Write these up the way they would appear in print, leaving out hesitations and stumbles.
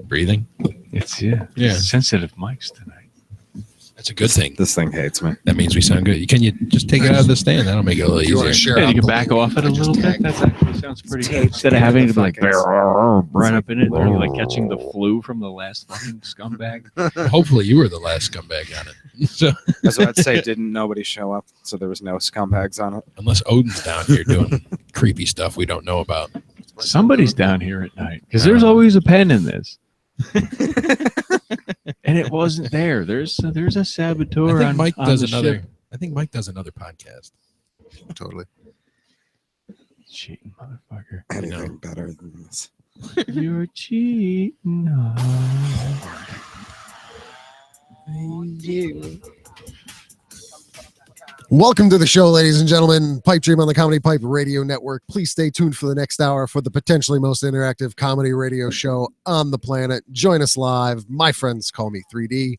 breathing. It's sensitive mics tonight. That's a good thing. This thing hates me. That means we sound good. Can you just take it out of the stand? That'll make it a little easier. You can back off it a little bit. That actually sounds pretty good. Instead of having to be like right up in it, or like catching the flu from the last fucking scumbag. Hopefully, you were the last scumbag on it. So that's what I'd say. Didn't nobody show up, so there was no scumbags on it. Unless Odin's down here doing creepy stuff we don't know about. Somebody's down here at night because there's always a pen in this. And it wasn't there. There's a saboteur. I think Mike does another podcast. Totally. Cheating motherfucker. Anything better than this. You're cheating. Welcome to the show, ladies and gentlemen. Pipedream on the Comedypipe Radio Network. Please stay tuned for the next hour for the potentially most interactive comedy radio show on the planet. Join us live. My friends call me 3D.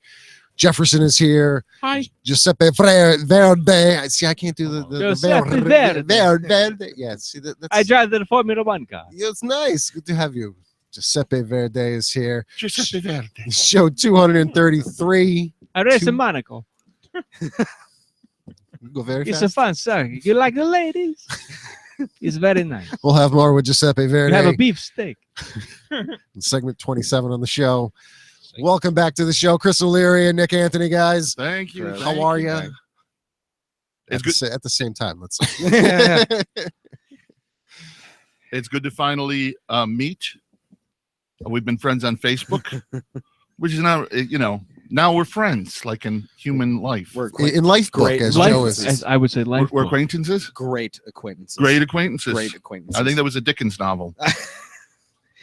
Jefferson is here. Hi. Giuseppe Verde. See, I can't do the Giuseppe Verde. Yeah, see, that's, I drive the Formula One car. Yeah, it's nice. Good to have you. Giuseppe Verde is here. Giuseppe Verde. Show 233. I race in Monaco. Go very It's fast. a fun song. You like the ladies? It's very nice. We'll have more with Giuseppe Verde. You have a beef steak. In segment 27 on the show. Welcome back to the show, Chris O'Leary and Nick Anthony, guys. Thank you. How are you? It's good. At the same time. Let's. It's good to finally meet. We've been friends on Facebook, which is now, now we're friends, like in human life. We're in life book, as Joe is. I would say life. We're acquaintances? Great acquaintances. Great acquaintances. Great acquaintances. I think that was a Dickens novel.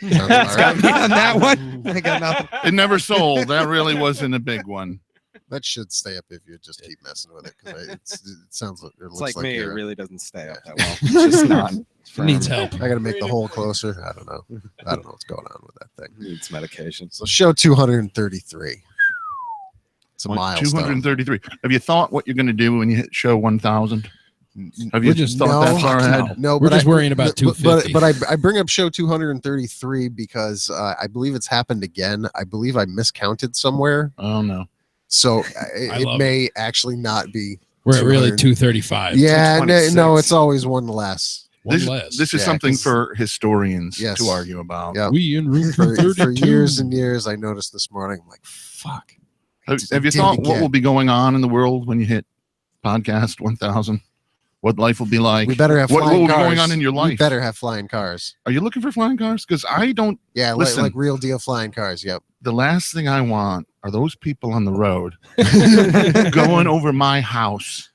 Got me on that one. I got nothing. It never sold. That really wasn't a big one. That should stay up if you just keep messing with it. Because it sounds like it It's looks like me. It you're- really doesn't stay up that well. It's just not. It needs help. I got to make the hole closer. I don't know. I don't know what's going on with that thing. Needs medication. So show 233. It's a milestone. 233. Have you thought what you're going to do when you hit show 1,000? Have you just thought that far ahead? No, We're but just worrying about 250. But I bring up show 233 because I believe it's happened again. I believe I miscounted somewhere. Oh, no. So I it love may actually not be. We're at really 200. 235. Yeah, no, 226. it's always one less. One less. This is Yeah, something 'cause- for historians Yes. to argue about. Yeah. We in room For 32. years and years, I noticed this morning. I'm like, fuck. Have you thought what will be going on in the world when you hit podcast 1,000? What life will be like? We better have what flying will be cars. going on in your We life? better have flying cars. Are you looking for flying cars? Because I don't. Yeah, Listen. like real deal flying cars. Yep. The last thing I want are those people on the road going over my house.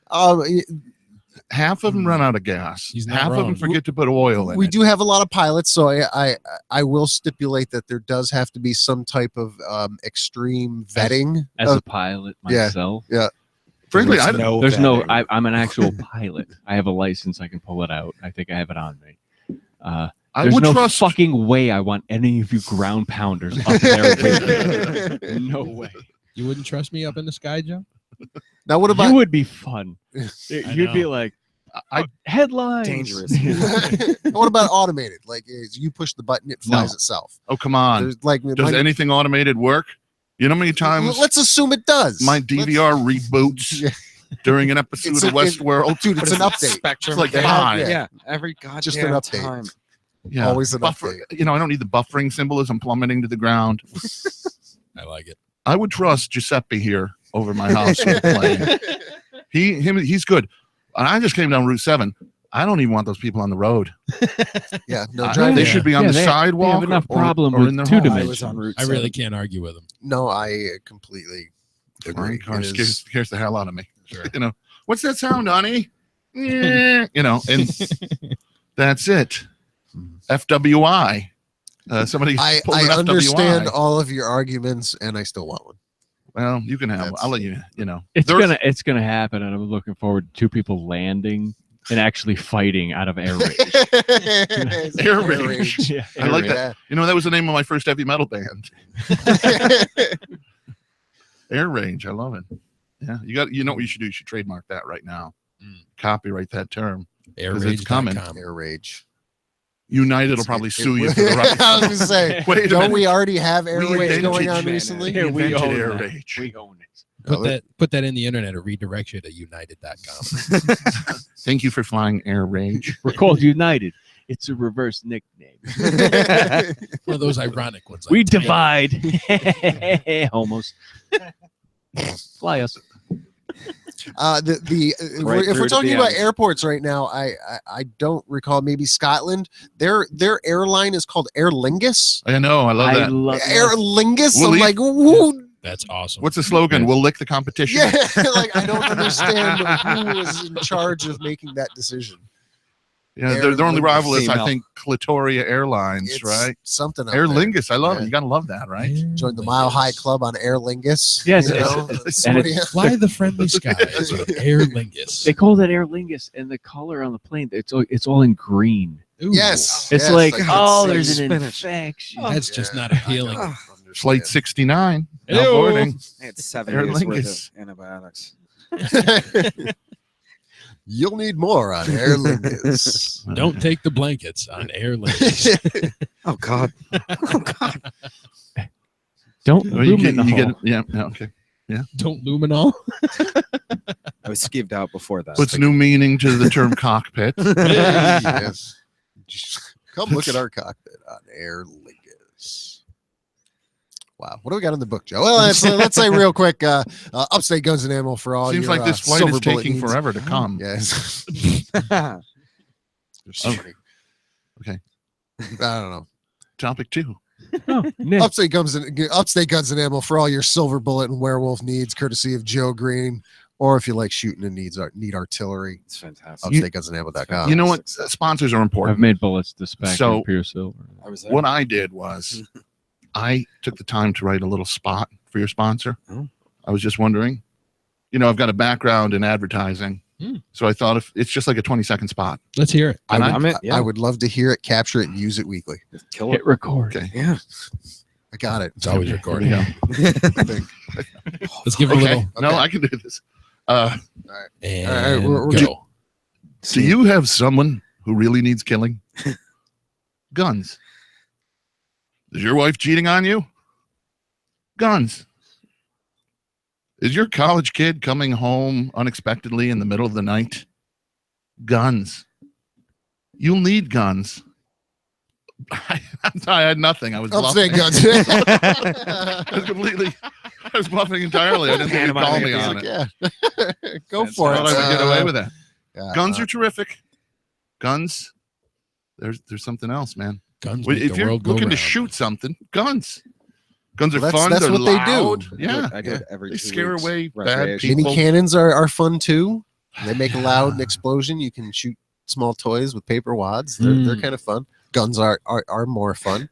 Half of them run out of gas. He's not Half of wrong. them forget to put oil in we it. do have a lot of pilots, so I will stipulate that there does have to be some type of extreme vetting. As of- a pilot yeah. myself. Frankly, There's I no There's no. vetting. I'm an actual pilot. I have a license. I can pull it out. I think I have it on me. I There's would no trust. fucking way I want any of you ground pounders up there with me. No way. You wouldn't trust me up in the sky, Joe? Now, what You about would be fun. I You'd be know. like, I- headlines. Dangerous. what about automated? Like, is you push the button, it flies No. itself. Oh, come on. There's like, Does anything automated work? You know how many times let's assume it does. my DVR reboots Yeah. during an episode It's of Westworld? Dude, it's an update. Spectrum. It's like They five. have- Yeah, every goddamn Just an update. time. Yeah. Always an Buffer, update. I don't need the buffering symbol as I'm plummeting to the ground. I like it. I would trust Giuseppe here over my house with a plane. He's good. And I just came down Route 7. I don't even want those people on the road. Yeah, no They driving. should be on the sidewalk. They have enough or problem in with their two home. I was on dimensions. Route I really 7. can't argue with him. No, I completely agree. Flying car It is- scares the hell out of me. Sure. What's that sound, honey? And that's it. FWI. Somebody I pulled an understand FWI. all of your arguments, and I still want one. Well, you can have. That's- I'll let you. It's gonna happen, and I'm looking forward to two people landing and actually fighting out of air rage. Air rage. Yeah, I air like rage. that. That was the name of my first heavy metal band. Air Rage. I love it. Yeah, you know what you should do? You should trademark that right now. Copyright that term. 'Cause it's coming. Airrage.com. Air rage. United will probably sue you for the right. I was gonna say, Wait a don't minute. we already have air We rage going on invented- recently? Here, we invented own air that. rage. We own it. Put that in the internet. It redirects you to united.com. Thank you for flying Air Rage. We're called United. It's a reverse nickname. One of those ironic ones. We like Tiger. divide. Almost. Fly us. If through we're to talking the about end. airports right now, I don't recall. Maybe Scotland. Their airline is called Aer Lingus. I know. I love that. love Aer Lingus. We'll I'm leave- like, who? That's awesome. What's the slogan? We'll lick the competition. Yeah, like I don't understand who was in charge of making that decision. Yeah, Aer their only Lingus. rival is, I Female. think, Clitoria Airlines, It's right? something. out Aer there. Lingus. I love Yeah. it. You got to love that, right? Join the Mile High Club on Aer Lingus. Yes, you it's- know? it's- Somebody- Fly the friendly skies with Aer Lingus. They call that Aer Lingus, and the color on the plane, it's all in green. Ooh, Yes, It's yes, like, I can oh, see there's an spinach. infection. That's just Yeah. not appealing. I don't Flight understand. 69. Now Ew. boarding. I had 7 Aer days worth Lingus. of antibiotics. You'll need more on Aer Lingus. Don't take the blankets on Aer Lingus. Oh God. Oh God. Don't Well, you loom in the hole. yeah, okay. Don't luminol. I was skeeved out before that. Puts new meaning to the term cockpit. Yes. Come look at our cockpit on Aer Lingus. Wow, what do we got in the book, Joe? Well, let's say real quick. Upstate Guns and Ammo for all. Seems your, like this flight silver is bullet taking needs. forever to come. Yes. Oh, There's so many. Okay. I don't know. Topic 2. Oh, Nick. Upstate Guns and Ammo for all your silver bullet and werewolf needs, courtesy of Joe Green. Or if you like shooting and need artillery, it's fantastic. upstategunsandammo.com. You know what? Sponsors are I've important. made bullets to spec So- and pure silver. I was there. What I did was I took the time to write a little spot for your sponsor. Oh. I was just wondering, I've got a background in advertising. Hmm. So I thought if it's just like a 20-second spot. Let's hear it. And I'm it. Yeah. I would love to hear it, capture it, and use it weekly. Kill it. Hit record. Okay. Yeah. I got it. It's always Here recording. we go. I think. Let's give it a Okay. little. No, Okay. I can do this. And we're go. Do you have someone who really needs killing? Guns. Is your wife cheating on you? Guns. Is your college kid coming home unexpectedly in the middle of the night? Guns. You'll need guns. I had nothing. I was Upstate bluffing. Guns. I was bluffing entirely. I didn't think you'd call me on it. Yeah. Go That's for I it. thought I would get away with that. Yeah, Guns are terrific. Guns. There's something else, man. Guns make If the you're world go looking to round. shoot something, guns. Guns are Well, fun. that's They're what they do. loud. Yeah. I do it every They 2 scare weeks. away bad Recreation. people. mini cannons are fun too. They make a loud explosion. You can shoot small toys with paper wads. They're kind of fun. Guns are more fun.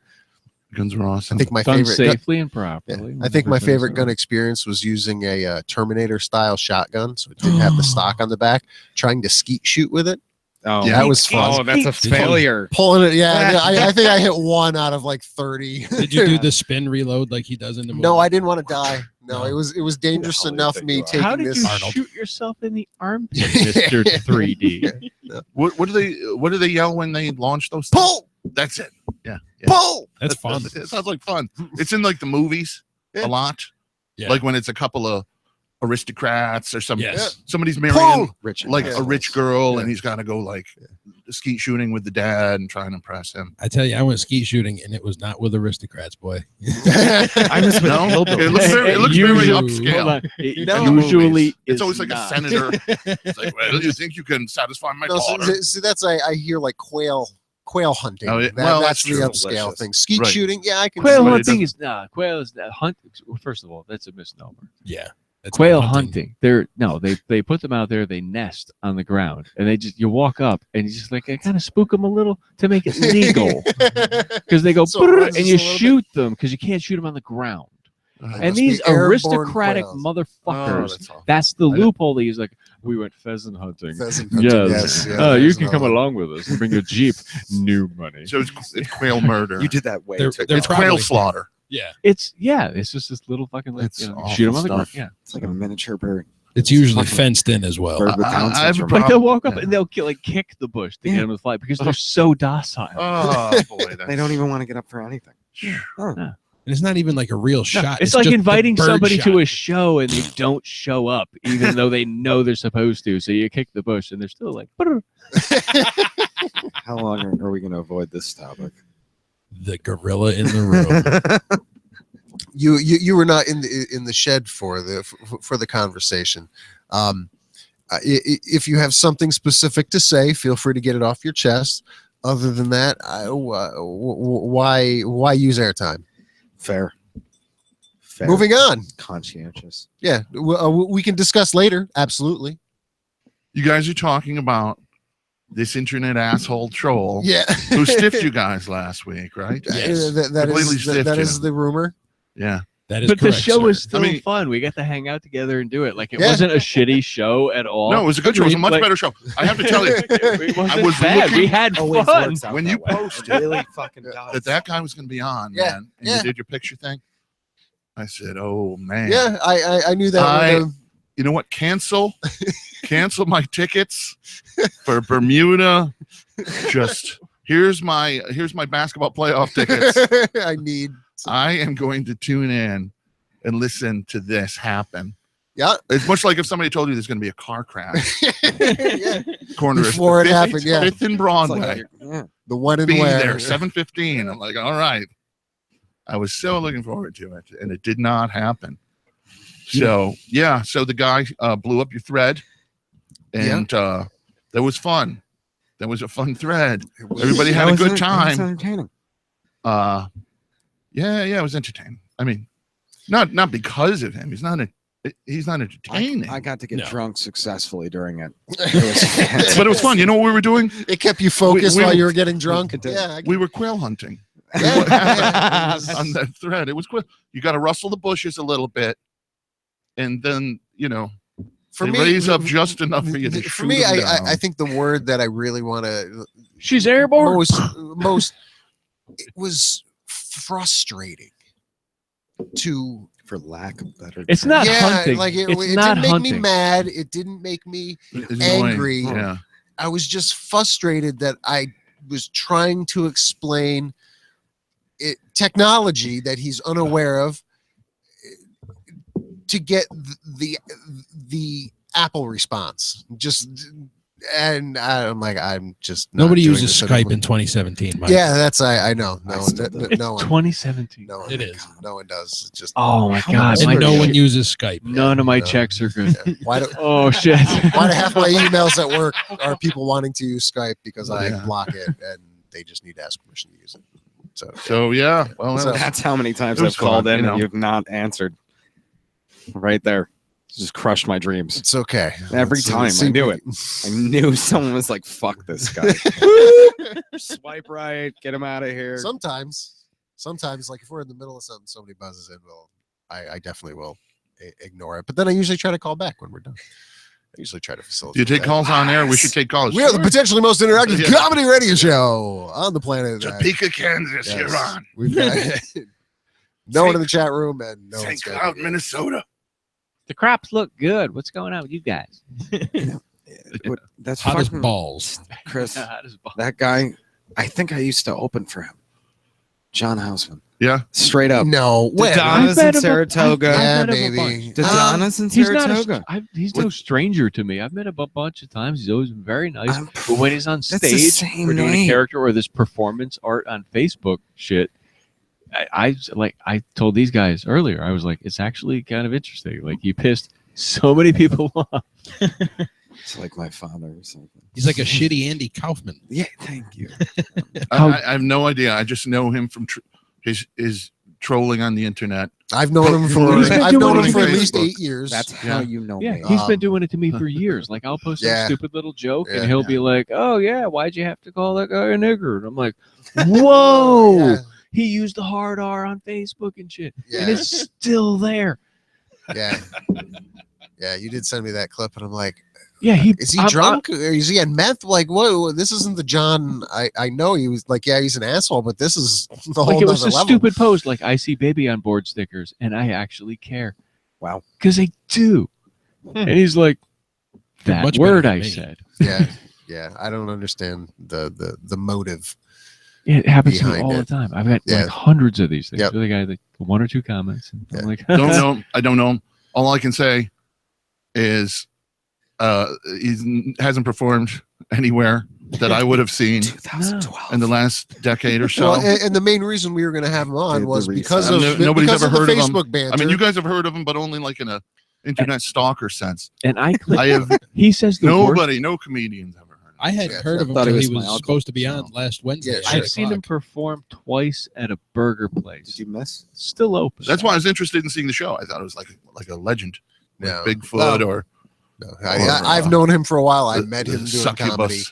Guns are I awesome. think my Done favorite. gun- safely and properly. I think my favorite gun experience was using a Terminator style shotgun, so it didn't have the stock on the back. Trying to skeet shoot with it. Oh, Yeah, that was fun. Oh, that's a Did you- failure. Pulling it, yeah. I think I hit 1 out of like 30. Did you do the spin reload like he does in the movie? No, I didn't want to die. No, No. it was dangerous Who the hell enough do you me think taking How did this. you Arnold. shoot yourself in the armpit, Mr. 3D? What do they yell when they launch those? Pull, That's it. Yeah. pull. That's fun. It sounds like fun. It's in like the movies Yeah. a lot. Yeah. Like when it's a couple of aristocrats or something. Yes. Somebody's marrying Pull. Rich and like assholes. a rich girl Yeah. and he's got to go like skeet shooting with the dad and try and impress him. I tell you, I went skeet shooting and it was not with aristocrats, boy. I was with No, Hillbilly. it looks very Usually- upscale. hold on. It No. usually It's is always like not. a senator. It's like, well, you think you can satisfy my No, daughter? see, that's I hear like quail hunting. Oh, yeah. That- Well, that's that's the true. upscale Delicious. thing. Skeet Right. shooting, yeah, I can. Quail see it. hunting is not. Quail is hunt. Well, first of all, that's a misnomer. Yeah. That's Quail hunting. They put them out there. They nest on the ground, and you walk up and you just like I kind of spook them a little to make it legal because they go So it "Brrr," runs and just you a little bit. shoot them because you can't shoot them on the ground. Uh, And must these be airborne aristocratic quails. motherfuckers. that's all. That's the I don't- loophole they use. Like we went pheasant hunting. Pheasant hunting, Yes. yes, Oh, you there's can another come one. along with us and bring a jeep. New money. So it's quail murder. You did that way They're- too they're It's quick. quail probably- slaughter. Yeah. It's just this little fucking like It's shoot them awful on the ground. stuff. Yeah. It's like a miniature bird. It's usually fenced in as well. Bird with Down I have a syndrome. But they'll walk up Yeah. and they'll kick the bush to get them to fly because they're so docile. Oh boy, They don't even want to get up for anything. And it's not even like a real shot. It's like just inviting the bird somebody shot. to a show and they don't show up, even though they know they're supposed to. So you kick the bush and they're still like, "Brr." How long are we going to avoid this topic? The gorilla in the room. You were not in the shed for the conversation. If you have something specific to say, feel free to get it off your chest. Other than that, why use airtime? Fair. Moving on. Conscientious. Yeah, we can discuss later. Absolutely. You guys are talking about this internet asshole troll Yeah. who stiffed you guys last week, right? Yes. That is the rumor. Yeah. That is But the correct, show sir. was still I mean- fun. We got to hang out together and do it. Like it Yeah. wasn't a shitty show at all. No, it was a good show. It was a much Like- better show. I have to tell you It wasn't was bad. looking- We had Always fun. works out When that you way. posted It really fucking does. that guy was going to be on, Yeah, man, and yeah. you did your picture thing. I said, "Oh man, Yeah, I knew that. you know what? Cancel my tickets for Bermuda. Just here's my basketball playoff tickets. I need. I am going to tune in and listen to this happen." Yeah. It's much like if somebody told you there's going to be a car crash Yeah. corner Before of it happened, yeah. 5th and It's Broadway. like, yeah. The one in Be where there 7:15. I'm like, all right. I was so looking forward to it, and it did not happen. So yeah, so the guy blew up your thread, and that was fun. That was a fun thread. Everybody had a good It was time. entertaining. Yeah, it was entertaining. I mean, not because of him. He's not entertaining. I got to get No. drunk successfully during it. It was fantastic. But it was fun. You know what we were doing? It kept you focused We- while you were getting drunk. It did. Yeah, We were quail hunting yeah, what yeah. on that thread. It was quail. You got to rustle the bushes a little bit, and then For they me, raise up just enough for you to for shoot me, them down. I think the word that I really want to She's airborne. most it was frustrating to For lack of better It's not yeah hunting. like it It's didn't not make me hunting. mad, it didn't make me It's annoying. angry. Yeah. I was just frustrated that I was trying to explain technology that he's unaware of to get the Apple response. And I'm just not Nobody doing uses this Skype anymore. in 2017. Mike. Yeah, that's I know. No, I still do. It's no one. 2017. No one, It is. No one does. It's just Oh my god! And My no one shit- uses Skype. None of my No. checks are good. yeah. Why do Oh shit! why do half my emails at work are people wanting to use Skype because I Yeah. block it and they just need to ask permission to use it. So yeah, well, So- That's how many times It was I've called fun, in you know. and you've not answered. Right there. Just crushed my dreams. it's okay. Every It's, time I see, knew it. I knew someone was like, fuck this guy. Swipe right, get him out of here. Sometimes, like if we're in the middle of something, somebody buzzes in, I definitely will ignore it. But then I usually try to call back when we're done. I usually try to do facilitate. you take that. calls on air? We should take calls. We are the potentially most interactive Yeah. comedy radio show on the planet. Topeka, Kansas. Yes. You're on. We've got no one in the chat room and no St. one's Cloud, Minnesota. The crops look good. What's going on with you guys? That's Hot as fucking balls. Chris. Hot as balls. That guy, I think I used to open for him. John Houseman. Yeah. Straight up. No, when? Donna's I've in met him a- Saratoga. I've Yeah, met him a baby. bunch. The Donna's in He's not. Saratoga. He's no stranger to me. I've met him a bunch of times. He's always been very nice. I'm- But when he's on That's the stage same or doing a name. character or this performance art on Facebook shit, I told these guys earlier. I was like, it's actually kind of interesting. Like you pissed so many people off. It's like my father or something. He's like a shitty Andy Kaufman. Yeah, thank you. I have no idea. I just know him from his trolling on the internet. I've known him for He's been I've doing known it him for on at least Facebook. 8 years. That's how you know Yeah, me. he's been Um, doing it to me for years. Like I'll post some Yeah. stupid little joke, Yeah. and he'll be like, "Oh yeah, why'd you have to call that guy a nigger?" And I'm like, "Whoa, Yeah, he used the hard R on Facebook and shit, yeah, and it's still there." yeah. Yeah, you did send me that clip, and I'm like, Yeah, is he drunk? Or is he on meth? Like, whoa, this isn't the John I know. He was like, yeah, he's an asshole, but this is the whole Like it was a nother level. stupid post. Like I see baby on board stickers, and I actually care. Wow. Because they do. And he's like, that Much word better than I me. said. Yeah. I don't understand the motive. It happens to me Behind all the it. time. I've had Yeah. like hundreds of these things. Yep. The guy like 1 or 2 comments, and I'm like, Don't know. I don't know. All I can say is he hasn't performed anywhere that I would have seen 2012. in the last decade or so. Well, and the main reason we were going to have him on Did the was research. because of Nobody's because ever of the heard of him. Facebook banter. I mean, you guys have heard of him, but only like in a internet stalker sense. and I click. I have He says the word. nobody, no comedians ever heard of him. I hadn't Yeah, heard of him thought he until he was was my uncle, supposed to be on so. last Wednesday. Yeah, at sure. 8 I've seen him o'clock. perform twice at a burger place. Did you miss? Still open. That's why I was interested in seeing the show. I thought it was like a legend, like No. Bigfoot or No, I've known him for a while. I met him doing Succubus,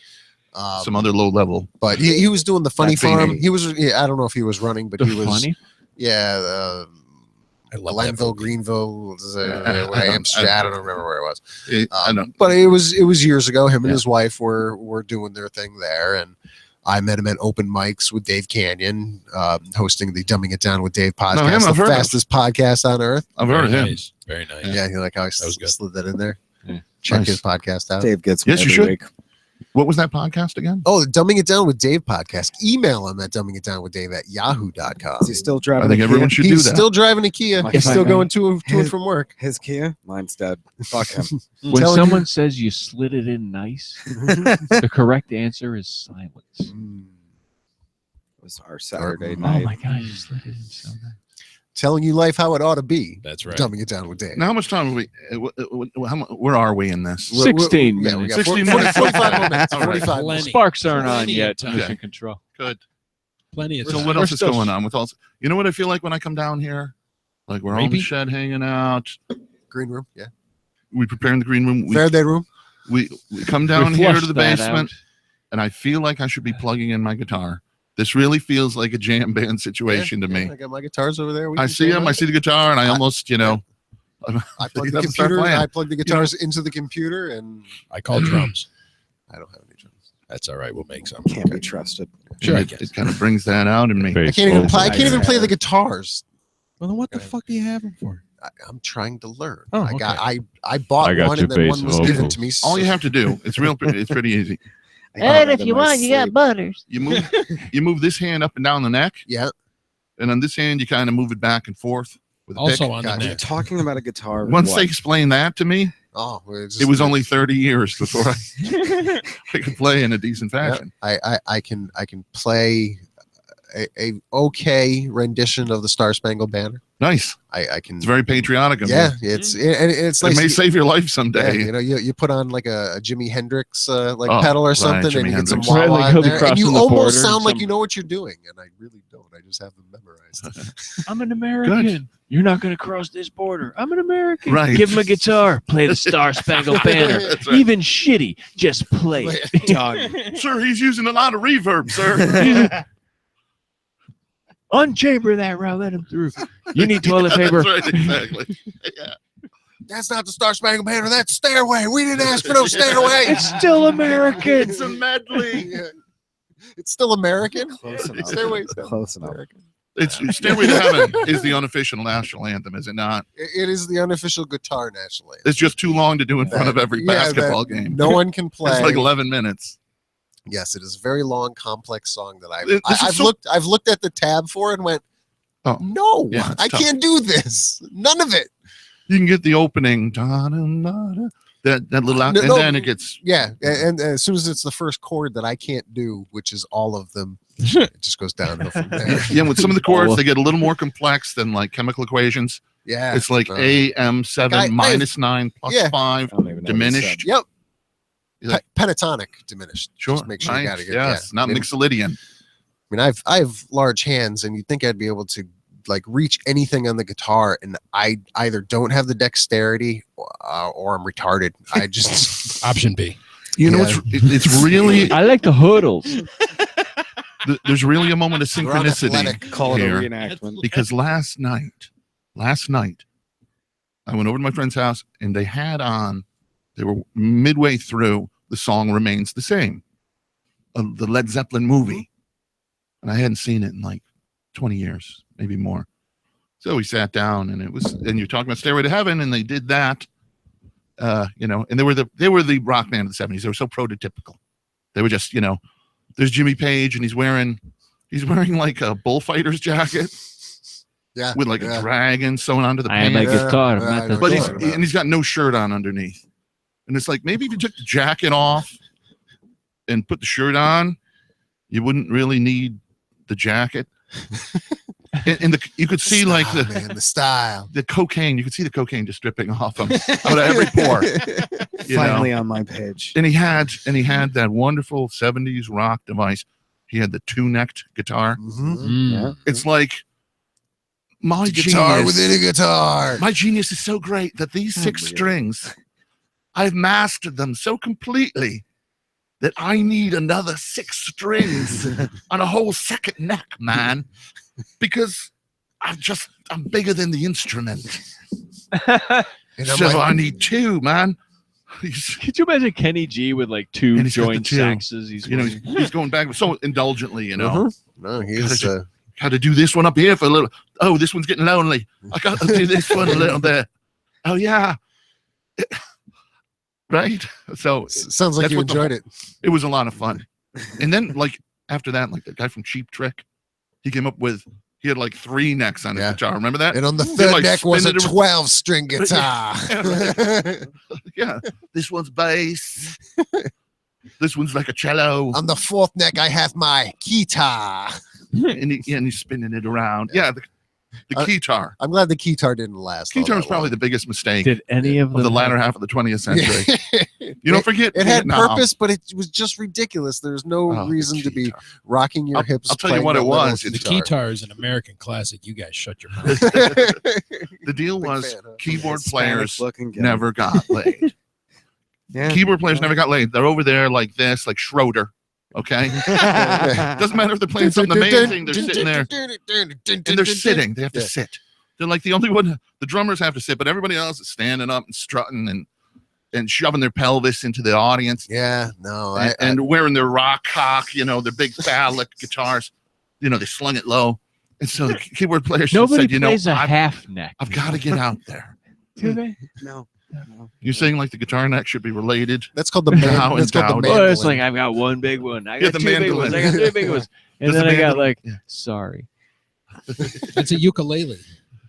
comedy. some other low level. But he was doing the funny That being farm. a- He was. Yeah, I don't know if he was running, but The he was. funny. Yeah, I love that Glenville, movie. Greenville, I Amsterdam. I don't remember where it was. I don't. But it was years ago. Him and Yeah. his wife were doing their thing there, and I met him at open mics with Dave Canyon, hosting the Dumbing It Down with Dave podcast, him I've the heard of. fastest podcast on earth. I've heard of Very him. nice. Very nice. Yeah, you like how I That was good. slid that in there. Yeah. Check Nice. his podcast out. Dave gets me Yes, you every should. week. What was that podcast again? Oh, the Dumbing It Down with Dave podcast. Email him at dumbingitdownwithdave at yahoo.com. Is he still driving? I think a everyone Kia? should do He's that. still driving a Kia. My He's still God. going to and from work. His Kia? Mine's dead. Fuck him. When Telling someone says you slid it in nice, the correct answer is silence. It was our Saturday Oh night. my god, you slid it in so nice. Telling you life how it ought to be. That's right. Dumbing it down with Dave. Now, how much time have we? Where are we in this? 16 Yeah, we minutes. got 16 45 minutes. minutes. All right. 45 Plenty. minutes. Sparks aren't on Plenty of yet. time. Mission control. Good. Plenty of So time. what We're else is still- going on with all? You know what I feel like when I come down here? Like we're all in the Rapey? shed hanging out. Green room. Yeah. We prepare in the green room. Faraday room. We come down We here to flushed the that basement, out. and I feel like I should be plugging in my guitar. This really feels like a jam band situation to me. I got my guitars over there. We I can see jam them. out. I see the guitar, and I almost, I plug the Let's start computer. playing. I plug the guitars into the computer, and I call drums. I don't have any drums. That's all right. We'll make some. Can't be trusted. Sure, I it, guess. it kind of brings that out in me. I can't even play. I can't even play the guitars. Well, then what the fuck do you have them for? I'm trying to learn. Oh, I got. okay. I bought I got one, your and then one bass was given vocals. to me. All you have to do, it's pretty easy. I had And it if in you my want, you got sleep. butters. You move this hand up and down the neck, Yeah. and on this hand you kind of move it back and forth with a Also pick. on the Gotcha. You're neck. talking about a guitar. Once what? they explained that to me, Oh, it's it was only 30 years before I could play in a decent fashion. I can play a okay rendition of the Star Spangled Banner. Nice. I can. It's very patriotic of Yeah, you. it's and it's It nice. may save your life Yeah, someday. you know, you put on like a Jimi Hendrix like Oh, pedal or right, something, Jimi and you get some Hendrix. wah Right, like wah he'll in be there, and crossing you the almost border sound and like some- you know what you're doing, and I really don't. I just have them memorized. I'm an American. You're not going to cross this border. I'm an American. Right. Give him a guitar. Play the Star Spangled Banner. That's right. Even shitty. Just play it. Done. Sir, he's using a lot of reverb, sir. Unchamber that route. Let him through. You need toilet paper. That's right, exactly. Yeah. That's not the Star Spangled Banner. That's Stairway. We didn't ask for no Stairway. It's still American. It's a medley. Yeah. It's still American. Close enough. Stairway's still Close enough. American. It's Stairway to Heaven is the unofficial national anthem, is it not? It is the unofficial guitar national anthem. It's just too long to do in front of every Yeah, basketball that game. No one can play. It's like 11 minutes. Yes, it is a very long, complex song that This is I've so- I've looked at the tab for it and went, Oh. no, Yeah, it's I tough. can't do this. None of it. You can get the opening, da-da-da-da, that little, No, and no. then it gets. Yeah, and as soon as it's the first chord that I can't do, which is all of them, it just goes downhill from there. Yeah, with some of the chords, they get a little more complex than like chemical equations. Yeah, It's like AM7 Like, minus 9 plus Yeah. 5 I don't even know what he diminished. said. Yep. You're like- Pentatonic diminished. Sure. Just make sure right, you got to get yes, yeah. not I mean, Mixolydian. I have large hands, and you'd think I'd be able to like reach anything on the guitar, and I either don't have the dexterity or I'm retarded. I just Option B. You know, Yeah. it's really, I like the hoodles. there's really a moment of We're synchronicity unathletic. Call it a here. reenactment. Because last night, I went over to my friend's house and they were midway through the song Remains the Same, the Led Zeppelin movie. And I hadn't seen it in like 20 years, maybe more. So we sat down and you're talking about Stairway to Heaven, and they did that. and they were the rock band of the 70s. They were so prototypical. They were just, there's Jimmy Page, and he's wearing like a bullfighter's jacket. Yeah, with like a dragon sewn onto the I am a pants. guitar. But he's got no shirt on underneath. And it's like, maybe if you took the jacket off and put the shirt on, you wouldn't really need the jacket. and you could see the style, the cocaine. You could see the cocaine just dripping off him out of every pore. Finally on my page. And he had that wonderful 70s rock device. He had the two-necked guitar. Yeah. It's like my guitar genius, within a guitar. My genius is so great that these 6 strings, I've mastered them so completely that I need another 6 strings on a whole second neck, man, because I'm bigger than the instrument. So I need 2, man. Could you imagine Kenny G with like 2 joint saxes? He's going back so indulgently, No, he's got to do this one up here for a little. Oh, this one's getting lonely. I got to do this one a little there. Oh yeah, right. So sounds like you enjoyed it. It was a lot of fun. And then like after that, like the guy from Cheap Trick, he came up with. He had like 3 necks on his guitar. Remember that? And on the 3rd neck was a 12-string guitar. Yeah. This one's bass. This one's like a cello. On the 4th neck, I have my guitar. And he's spinning it around. Yeah, the guitar. I'm glad the guitar didn't last. Guitar was probably the biggest mistake. Did any of the latter half of the 20th century? You don't forget. It had purpose, but it was just ridiculous. There's no reason to be rocking your hips. I'll tell you what it was. The guitar is an American classic. You guys shut your mouth. The deal was keyboard players never got laid. Yeah. Keyboard players never got laid. They're over there like this, like Schroeder. Okay. Doesn't matter if they're playing something amazing. They're sitting there, and they're sitting. They have to sit. They're like the only one. The drummers have to sit, but everybody else is standing up and strutting and shoving their pelvis into the audience. Yeah, no, and wearing their rock cock, their big phallic guitars. They slung it low, and so the keyboard players nobody said, plays a half neck. I've got to get out there. Do they? No. You're saying like the guitar neck should be related? That's called the mandolin. Oh, it's like I've got 1 big one. I got 2 big ones. I got 3 big ones. And then I got like, sorry. That's a ukulele.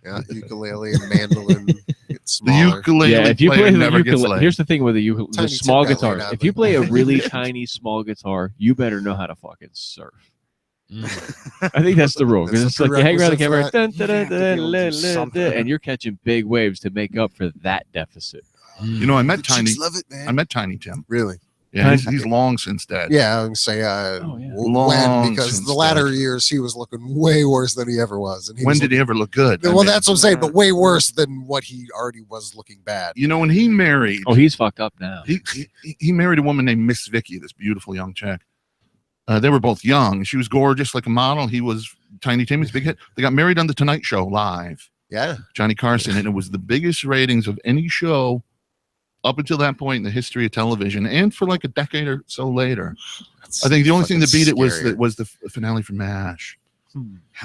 Yeah, ukulele and mandolin. The ukulele if you player play never gets ukulele, laid. here's the thing with the small guitar. Right If you play a really tiny small guitar, you better know how to fucking surf. I think that's the rule, because it's like you hang around the camera and you're catching big waves to make up for that deficit. I met Tiny. Love it, man. I met Tiny Tim. Really? Yeah, he's long since dead. Yeah, I would say when, because the latter years he was looking way worse than he ever was. And when did he ever look good? Well, that's what I'm saying, but way worse than what he already was looking bad. When he married. Oh, he's fucked up now. He married a woman named Miss Vicky, this beautiful young chick. They were both young. She was gorgeous, like a model. He was Tiny Tim, his big hit. They got married on The Tonight Show live. Yeah. Johnny Carson, and it was the biggest ratings of any show up until that point in the history of television, and for like a decade or so later. I think the only thing that beat it was the finale for MASH.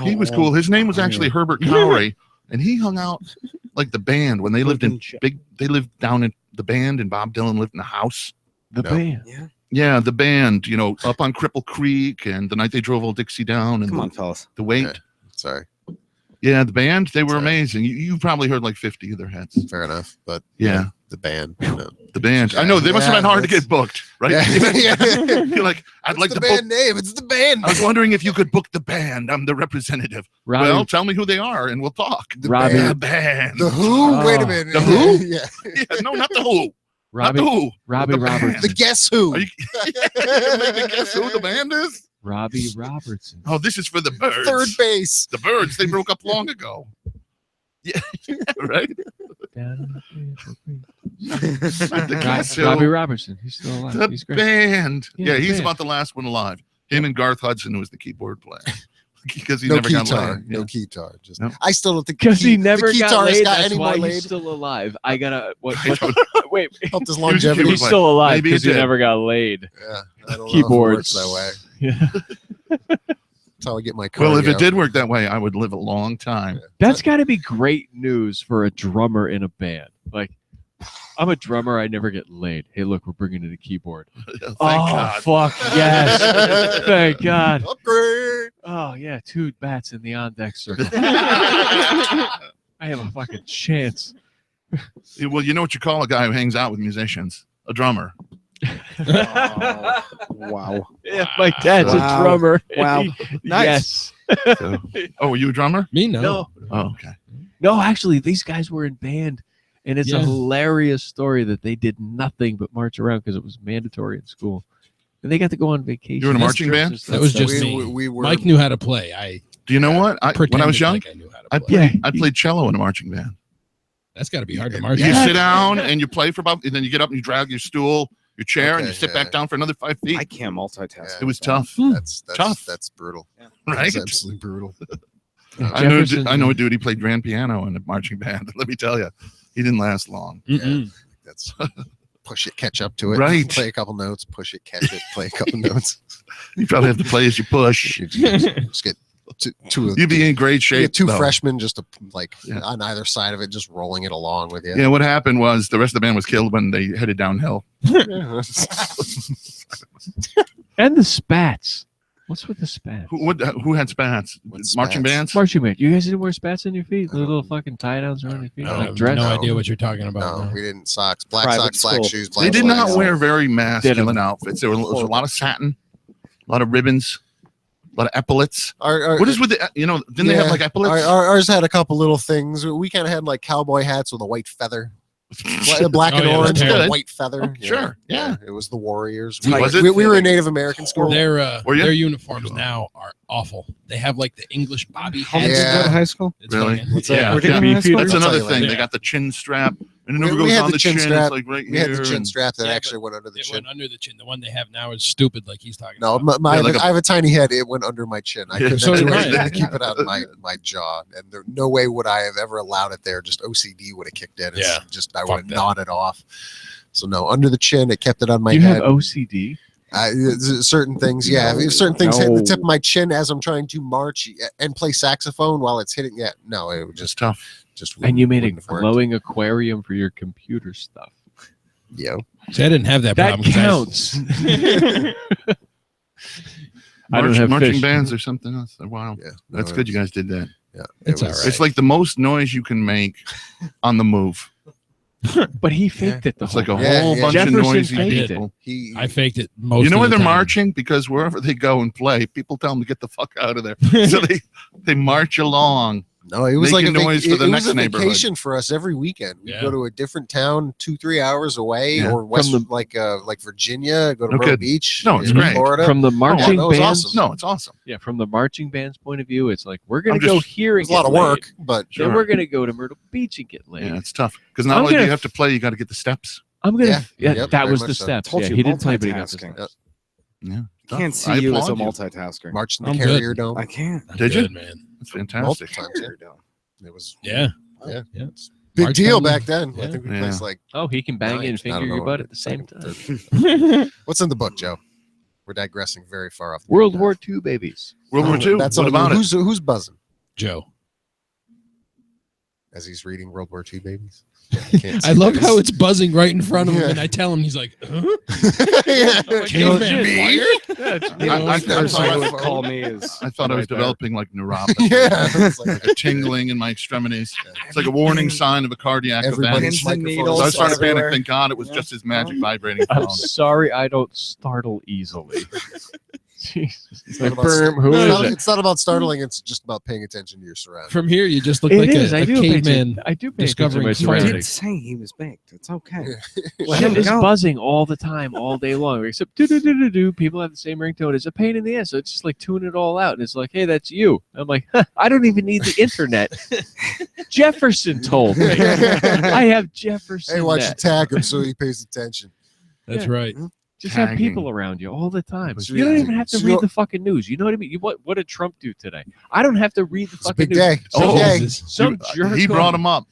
He was cool. His name was actually Herbert Cowrie, and he hung out like the band when they lived they lived down in the band, and Bob Dylan lived in the house. The band. Yeah, the band, up on Cripple Creek, and the night they drove Old Dixie down, and Come on, fellas. The Wait. Okay. Sorry. Yeah, the band, they were amazing. You probably heard like 50 of their hits. Fair enough, but yeah, the band. The band. I know they must have been hard to get booked, right? Yeah. You're like, I'd like the to band book. name. It's the band. I was wondering if you could book the band. I'm the representative. Robbie, well, tell me who they are, and we'll talk. The band. The Who? Wait a minute. The Who? Yeah. No, not the Who. Robbie, not the Who. Robbie Robertson. The Guess Who. Are you making guess who the band is? Robbie Robertson. Oh, this is for the Birds. Third base. The Birds. They broke up long ago. Yeah, right. Robbie Robertson. He's still alive. The He's great. band. Yeah, he's band. about the last one alive. Him and Garth Hudson, who was the keyboard player, because he No never got guitar. laid. No guitar. Just No. I still don't think Because he never the got guitarist laid. got That's any why more he's laid. still alive. I gotta. What? I don't- Wait. Helped his He longevity. was He's still alive Maybe he because he did. never got laid. Yeah, I don't Keyboards. know if it works that way. Yeah. That's how I get my cardio. Well, if it did work that way, I would live a long time. That's got to be great news for a drummer in a band. Like, I'm a drummer. I never get laid. Hey, look, we're bringing in a keyboard. Thank God. Fuck yes. Thank God. Upgrade. Oh yeah, 2 bats in the on deck circle. I have a fucking chance. Well, you know what you call a guy who hangs out with musicians? A drummer. Wow. Yeah, my dad's Wow. a drummer. Wow. Yes. So, oh, were you a drummer? Me, no. No. Oh, okay. No, actually, these guys were in band, and it's a Yeah. hilarious story that they did nothing but march around because it was mandatory in school, and they got to go on vacation. You were in a marching trips band? and stuff. That was just we, me. we were. Mike knew how to play. I Do you know what? When I pretended was young, like I knew how to play. Yeah. I played cello in a marching band. That's got to be hard to march. You Yeah. sit down and you play for about, and then you get up and you drag your stool, your chair, and Okay, you sit yeah. back down for another 5 feet. I can't multitask. It was tough, That's Tough. That's brutal. right? That's absolutely brutal. Jefferson- I know a dude. He played grand piano in a marching band. Let me tell you, he didn't last long. Mm-mm. That's push it, catch up to it. Right. Play a couple notes. Push it, catch it. Play a couple notes. You probably have to play as you push. You just get two. You'd be in great You shape. get 2 though. freshmen just to, like Yeah. on either side of it, just rolling it along with you. Yeah, what happened was the rest of the band was killed when they headed downhill. And the spats. What's with the spats? Who had spats? What's Marching spats? bands? Marching band. You guys didn't wear spats on your feet? The little fucking tie downs around your feet? I Like have dress? no No. idea what you're talking about. No, now. we didn't. Socks, black Private socks, black school. shoes, black They did not slacks. wear very masculine Didn't. outfits. There was a lot of satin, a lot of ribbons, a lot of epaulets. What is with the, didn't they have like epaulets? Ours had a couple little things. We kind of had like cowboy hats with a white feather. Black Oh, and yeah, orange that's with a good. white feather. Sure, yeah. It was the Warriors. Was it? We were a Native American school. Were you? Their uniforms now are awful. They have like the English bobby How hats. did you go to high school? It's Really? fucking- What's that? yeah. Where did you Yeah. go to high school? That's I'll tell another you thing. later. They got the chin strap, and it We- never we goes had on the the chin chin. strap. It's like right We here. had the chin and- strap that Yeah, actually but went under the It chin. went under the chin. The one they have now is stupid, like he's talking No, about. my Yeah, like I have a tiny head. It went under my chin. I Yeah. couldn't So do did anything mine. to keep it out of my jaw, and there no way would I have ever allowed it there. Just OCD would have kicked in. It's Yeah. just I Fuck would have that. nodded off. So no, under the chin, it kept it on my Do you head. have OCD? Certain things, yeah. If certain things hit the tip No. of my chin as I'm trying to march and play saxophone while it's hitting. Yeah, no, it would Just just tough. And you made a wouldn't have worked. glowing aquarium for your computer stuff. Yeah, See, I didn't have that That problem. 'cause counts. I don't have marching fish. bands or something else. Wow, yeah. that's no, good. You guys did that. Yeah, It's it all was- right. It's like the most noise you can make on the move. But he faked it the It's whole like a time. Yeah, whole yeah. bunch Jefferson of noisy faked it. people. He, I faked it most. You know of why the they're time. marching? Because wherever they go and play, people tell them to get the fuck out of there. So they march along. No, it was like making noise for the it next was a neighborhood. vacation for us every weekend. We Yeah. go to a different town 2-3 hours away, Yeah. or west, From like Virginia. Go to No Myrtle kidding. Beach. No, it's in great. Florida. From the marching that was bands, awesome. No, it's awesome. yeah, from the marching band's point of view, it's like we're gonna I'm go just- here and It's a lot get of laid. work, but Sure. Then we're gonna go to Myrtle Beach and get laid. Yeah, it's tough. Because not I'm only do gonna you have to play, you got to get the steps. I'm gonna. Yeah. Yeah, Yep, that very was much the so. steps. Told Yeah, you, he didn't play, but he got the multitasking. steps. Yeah. I can't see I you as a applaud multitasker. marched in the I'm Carrier good. Dome. I can't. I'm Did you? good, man? That's Multiple fantastic. times. Yeah. It was Yeah. Yeah. Yeah. big March deal down back there. then. I Yeah. think we Yeah. placed like Oh, he can bang nine, you and I finger don't your know, butt at the same second, time. what's in the book, Joe? We're digressing very far off. the World beaten War path. II babies. World War II. That's What on about you. it? Who's buzzing Joe. as he's reading World War II babies? I love how it's buzzing right in front of him, Yeah. and I tell him, he's like, huh? yeah. Caveman fire? I First thought- thing would call me is I thought I was right there. developing like neuropathy. Yeah. It's like- Like a tingling in my extremities. It's like a warning sign of a cardiac Everybody's event. Pins and microphones. needles So I started everywhere. panicking. Thank God it was just his magic vibrating I'm phone. sorry, I don't startle easily. Jesus. It's Like, not about- Berm, who it's is not- it? It's not about startling. It's just about paying attention to your surroundings. From here, you just look It like is. a I do pay caveman. attention- I do pay attention to discovering my fire. I did surroundings. say he was baked. It's okay. Well, Let him it's go. buzzing all the time, all day long. Except do. People have the same ringtone. It's a pain in the ass. So it's just like tune it all out. And it's like, hey, that's you. I'm like, I don't even need the internet. Jefferson told me. I have Jefferson. Hey, watch you net. tag him so he pays attention. That's Yeah. right. Just have Tagging. people around you all the time. So You don't yeah. even have to So read you- the fucking news. You know what I mean? What did Trump do today? I don't have to read the It's a fucking big news. day. Oh, Big day. Jesus. Some jerk He brought off- him up.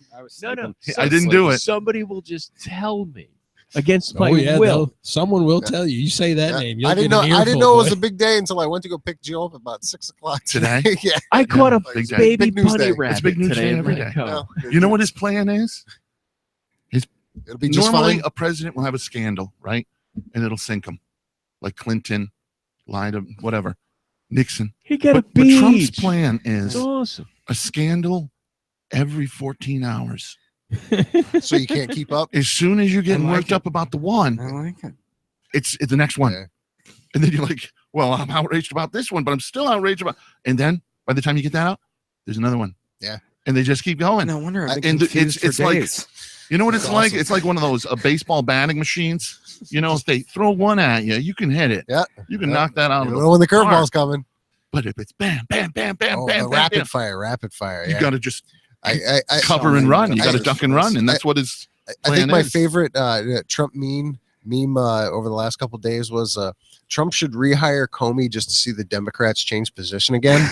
No. I didn't do it. Somebody will just tell me against my Oh yeah, will. someone will Yeah. tell you. You say that Yeah. name. you'll I didn't get know. an I didn't earful, know it was boy. a big day until I went to go pick Jill up about 6 o'clock Today? yeah. I caught a Big day. baby Big news bunny day. rabbit big news today day in every my day. coat. You know what his plan is? It'll be just normally fine. a president will have a scandal, right? And it'll sink him, like Clinton, lied to whatever. Nixon. He got a But beach. Trump's plan It's is awesome. a scandal every 14 hours. So you can't keep up. As soon as you're getting I like worked it. up about the one, I like it. it's the next one. Yeah. And then you're like, well, I'm outraged about this one, but I'm still outraged about. And then by the time you get that out, there's another one. Yeah. And they just keep going. No wonder I've been And confused it's for like, days. you know what That's it's like? awesome. It's like one of those baseball batting machines. You know, if they throw one at you, you can hit it. Yeah. You can Yeah. knock that out You of don't the know when the park. curveball's coming. But if it's bam, bam, bam, bam, Oh, bam, the bam, rapid bam, fire. you Yeah. got to just I cover and run. You got to I- duck and run. And that's what his I think plan my is. favorite Trump meme over the last couple of days was Trump should rehire Comey just to see the Democrats change position again.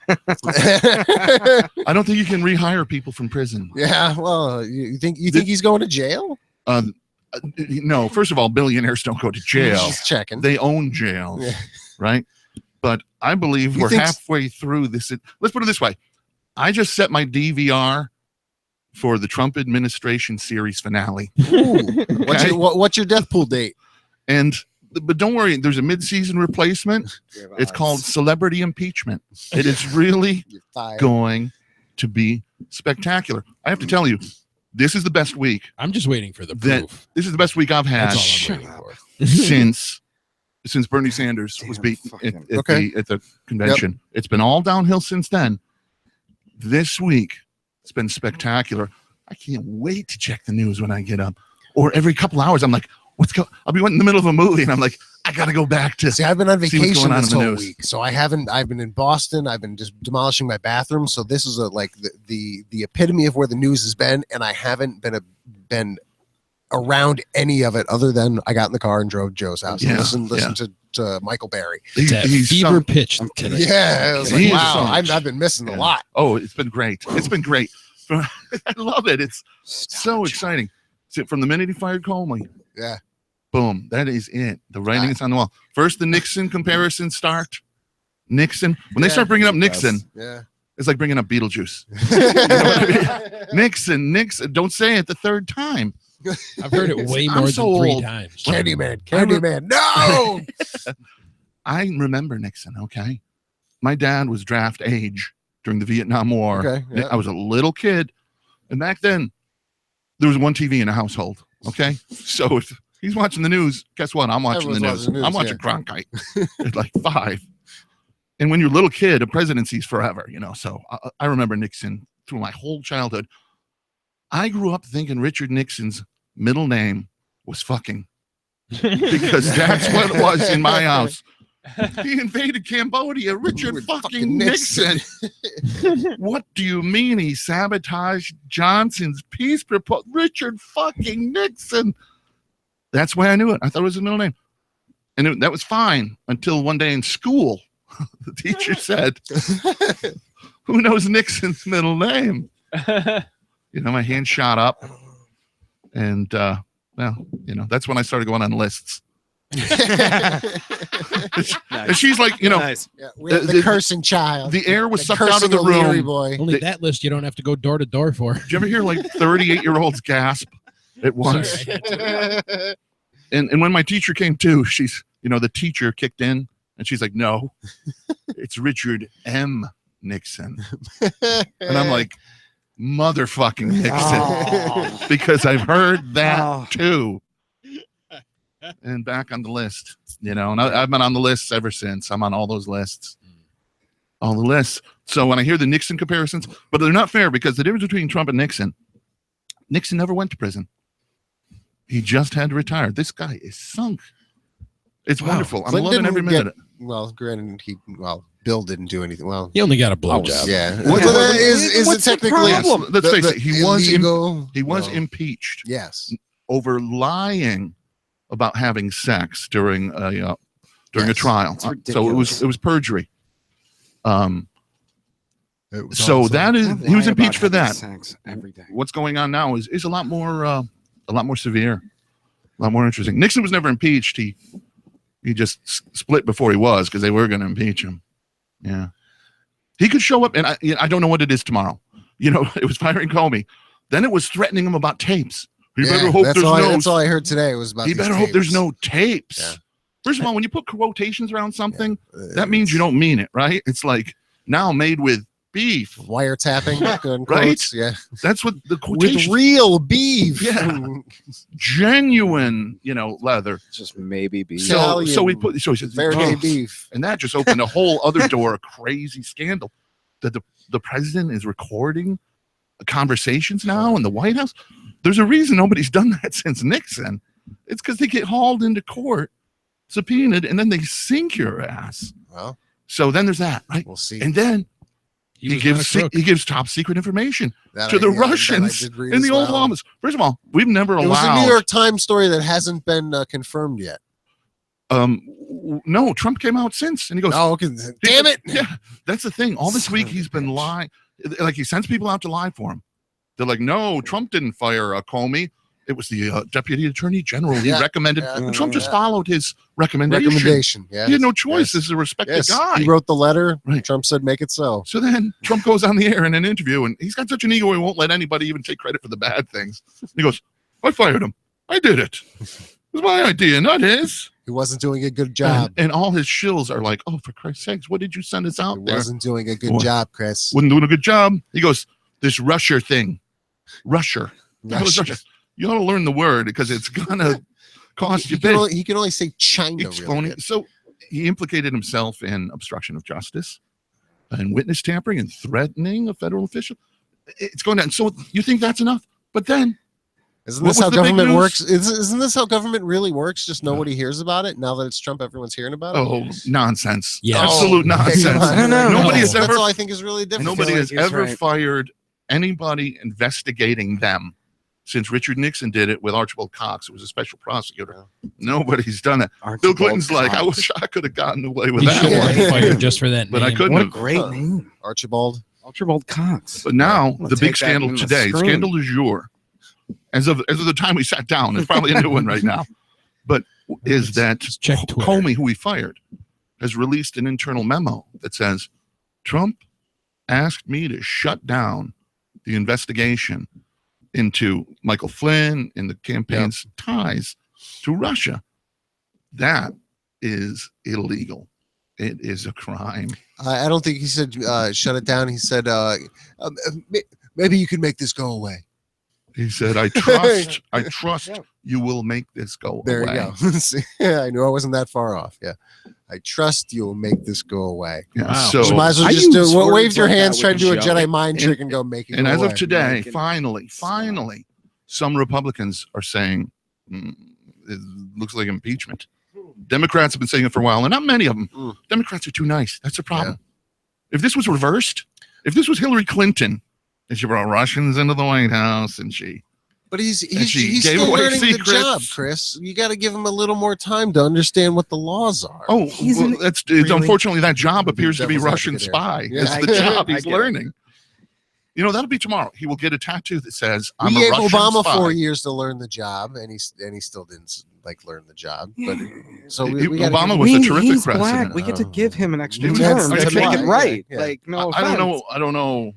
I don't think you can rehire people from prison. Yeah, well, you think he's going to jail? No, first of all, billionaires don't go to jail. Just checking. They own jails, Yeah. right? But I believe You we're think- halfway through this. Let's put it this way. I just set my DVR for the Trump administration series finale. Ooh. Okay. What's your death pool date? But don't worry, there's a mid-season replacement. It's called Celebrity Impeachment. It is really You're fired. going to be spectacular. I have to tell you, this is the best week. I'm just waiting for the That- proof. This is the best week I've had That's all I'm waiting for. since Bernie Sanders was Damn, beat fucking- at the convention. It's been all downhill since then. This week, it's been spectacular. I can't wait to check the news when I get up. Or every couple hours, I'm like, I'll be in the middle of a movie and I'm like, I got to go back to. See, I've been on See what's vacation going on this in the whole news. week, so I've been in Boston. I've been just demolishing my bathroom. So this is the epitome of where the news has been, and I haven't been around any of it other than I got in the car and drove to Joe's house and Yeah, listened to Michael Berry. It's at He's fever so- pitch today. Yeah, I was He like, is wow, so much. I've been missing a Yeah. lot. Oh, it's been great. It's been great. I love it. It's so exciting. So from the minute he fired Comey, Yeah. boom, that is it. The writing is on the wall. First, the Nixon comparison start. Nixon. When they start bringing up Nixon, Yeah. it's like bringing up Beetlejuice. You know what I mean? Nixon. Don't say it the third time. I've heard it way I'm more so than 3 old. times. Candyman. No. I remember Nixon. Okay, my dad was draft age during the Vietnam War. Okay, yeah. I was a little kid, and back then there was one TV in a household. Okay, so if he's watching the news, guess what? I'm watching the Everyone's news. watching the news, I'm watching Cronkite at like 5. And when you're a little kid, a presidency's forever, you know. So I remember Nixon through my whole childhood. I grew up thinking Richard Nixon's middle name was fucking, because that's what it was in my house. He invaded Cambodia. Richard fucking Nixon. What do you mean he sabotaged Johnson's peace proposal? Richard fucking Nixon. That's why I knew it. I thought it was his middle name. And that was fine until one day in school, the teacher said, who knows Nixon's middle name? You know, my hand shot up. And, well, you know, that's when I started going on lists. And she's like, you know, Nice. Yeah, we have the cursing child. the air was The sucked out of the cursing O'Leary room. boy. Only that list you don't have to go door to door for. Did you ever hear like 38-year-olds gasp at once? Sorry. And when my teacher came to, she's, you know, the teacher kicked in and she's like, no, it's Richard M. Nixon. And I'm like, motherfucking Nixon. Oh. Because I've heard that Oh. too. And back on the list, you know, and I've been on the lists ever since. I'm on all those lists. All the lists. So when I hear the Nixon comparisons, but they're not fair because the difference between Trump and Nixon never went to prison. He just had to retire. This guy is sunk. It's Wow. wonderful. I'm Clinton loving every didn't minute of it. Well, granted, Bill didn't do anything. Well, He only got a blowjob. yeah. What- Well, that is what's it the technically? problem? Let's face it, he was illegal. No. impeached Yes. over lying about having sex during a Yes. trial. It's So ridiculous. it was perjury. It was So also- that is he was Lie impeached for about that. having sex every day. What's going on now is a lot more severe, a lot more interesting. Nixon was never impeached. He just split before he was because they were going to impeach him. Yeah, he could show up, and I don't know what it is tomorrow. You know, it was firing Comey, then it was threatening him about tapes. He better hope that's there's all no. that's all I heard today was about. He these better hope there's tapes. no tapes. Yeah. First of all, when you put quotations around something, that means you don't mean it, right? It's like now made with beef. Wiretapping, Right? Yeah, That's what the quotation. with real beef. Yeah. Genuine, leather. Just maybe be. So he Italian, put. So he says, very "Oh." beef. And that just opened a whole other door, a crazy scandal that the president is recording conversations now in the White House. There's a reason nobody's done that since Nixon. It's because they get hauled into court, subpoenaed, and then they sink your ass. Well, So then there's that, right? we'll see. And then He he was not a crook. gives top secret information That to I- the yeah, that I Russians did read in the as Oval well. Office. First of all, we've never It was a allowed. New York Times story that hasn't been confirmed yet. No, Trump came out since, and he goes, Oh, okay. Damn it! Yeah, that's the thing. All this week he's been lying. Like he sends people out to lie for him. They're like, no, Trump didn't fire Comey. It was the deputy attorney general. He Yeah, recommended. yeah, and Trump just yeah. followed his recommendation. Recommendation. Yeah. He had no choice. Yes. This is a respected Yes. guy. He wrote the letter. Right. Trump said, "Make it so." So then Trump goes on the air in an interview, and he's got such an ego he won't let anybody even take credit for the bad things. He goes, "I fired him. I did it. It was my idea, not his." He wasn't doing a good job. And all his shills are like, "Oh, for Christ's sakes, what did you send us He out there? wasn't doing a good What? job, Chris. Wasn't doing a good job." He goes, "This Russia thing, Russia. The hell is Russia. Russia? You ought to learn the word because it's gonna cost you big." He can only say China. It's Really phony. good. So he implicated himself in obstruction of justice and witness tampering and threatening a federal official. It's going down. So you think that's enough? But then Isn't What this was how the big government news? works? Isn't this how government really works? Just nobody hears about it. Now that it's Trump, everyone's hearing about it. oh, nonsense. Yes. Absolute Oh, okay, nonsense. come on. No, Nobody has That's ever all I think is really different. Nobody like has he's ever right. fired anybody investigating them since Richard Nixon did it with Archibald Cox, who was a special prosecutor. Nobody's done that. Bill Clinton's like, I wish I could have gotten away with He that should Yeah. have one. been fired just for that But I name. couldn't What a have. great name. Archibald. Archibald Cox. But now I'll the big take that scandal in the today, screen. scandal du jour, as of the time we sat down, it's probably a new one right now. But is that Just check Twitter. Comey, who he fired, has released an internal memo that says Trump asked me to shut down the investigation into Michael Flynn and the campaign's ties to Russia. That is illegal. It is a crime. I don't think he said shut it down. He said maybe you can make this go away. He said, I trust you will make this go There away. you go. See, yeah, I knew I wasn't that far off. Yeah, I trust you will make this go away. Yeah, Wow. so, You might as well I just use wave words your like that hands, with try to do a the show. Jedi mind And- trick, and go make it and go as away. of today, Making- finally, some Republicans are saying it looks like impeachment. Democrats have been saying it for a while, and not many of them. Mm. Democrats are too nice. That's the problem. If this was reversed, if this was Hillary Clinton, and she brought Russians into the White House, and she But he's she he's gave still away learning the secrets. job, Chris. You got to give him a little more time to understand what the laws are. oh, He's well, an- it's Really? unfortunately that job appears to be Devil's Russian advocate spy. here. Yeah, It's I the get it. job I he's get it. learning. That'll be tomorrow. He will get a tattoo that says, "I'm we a gave Russian Obama spy." 4 years to learn the job, and he still didn't learn the job. But so we gotta Obama give- was a terrific he's president. black. We get to give him an extra He term was- to that's make why. it right. Yeah. Like, no I don't offense. know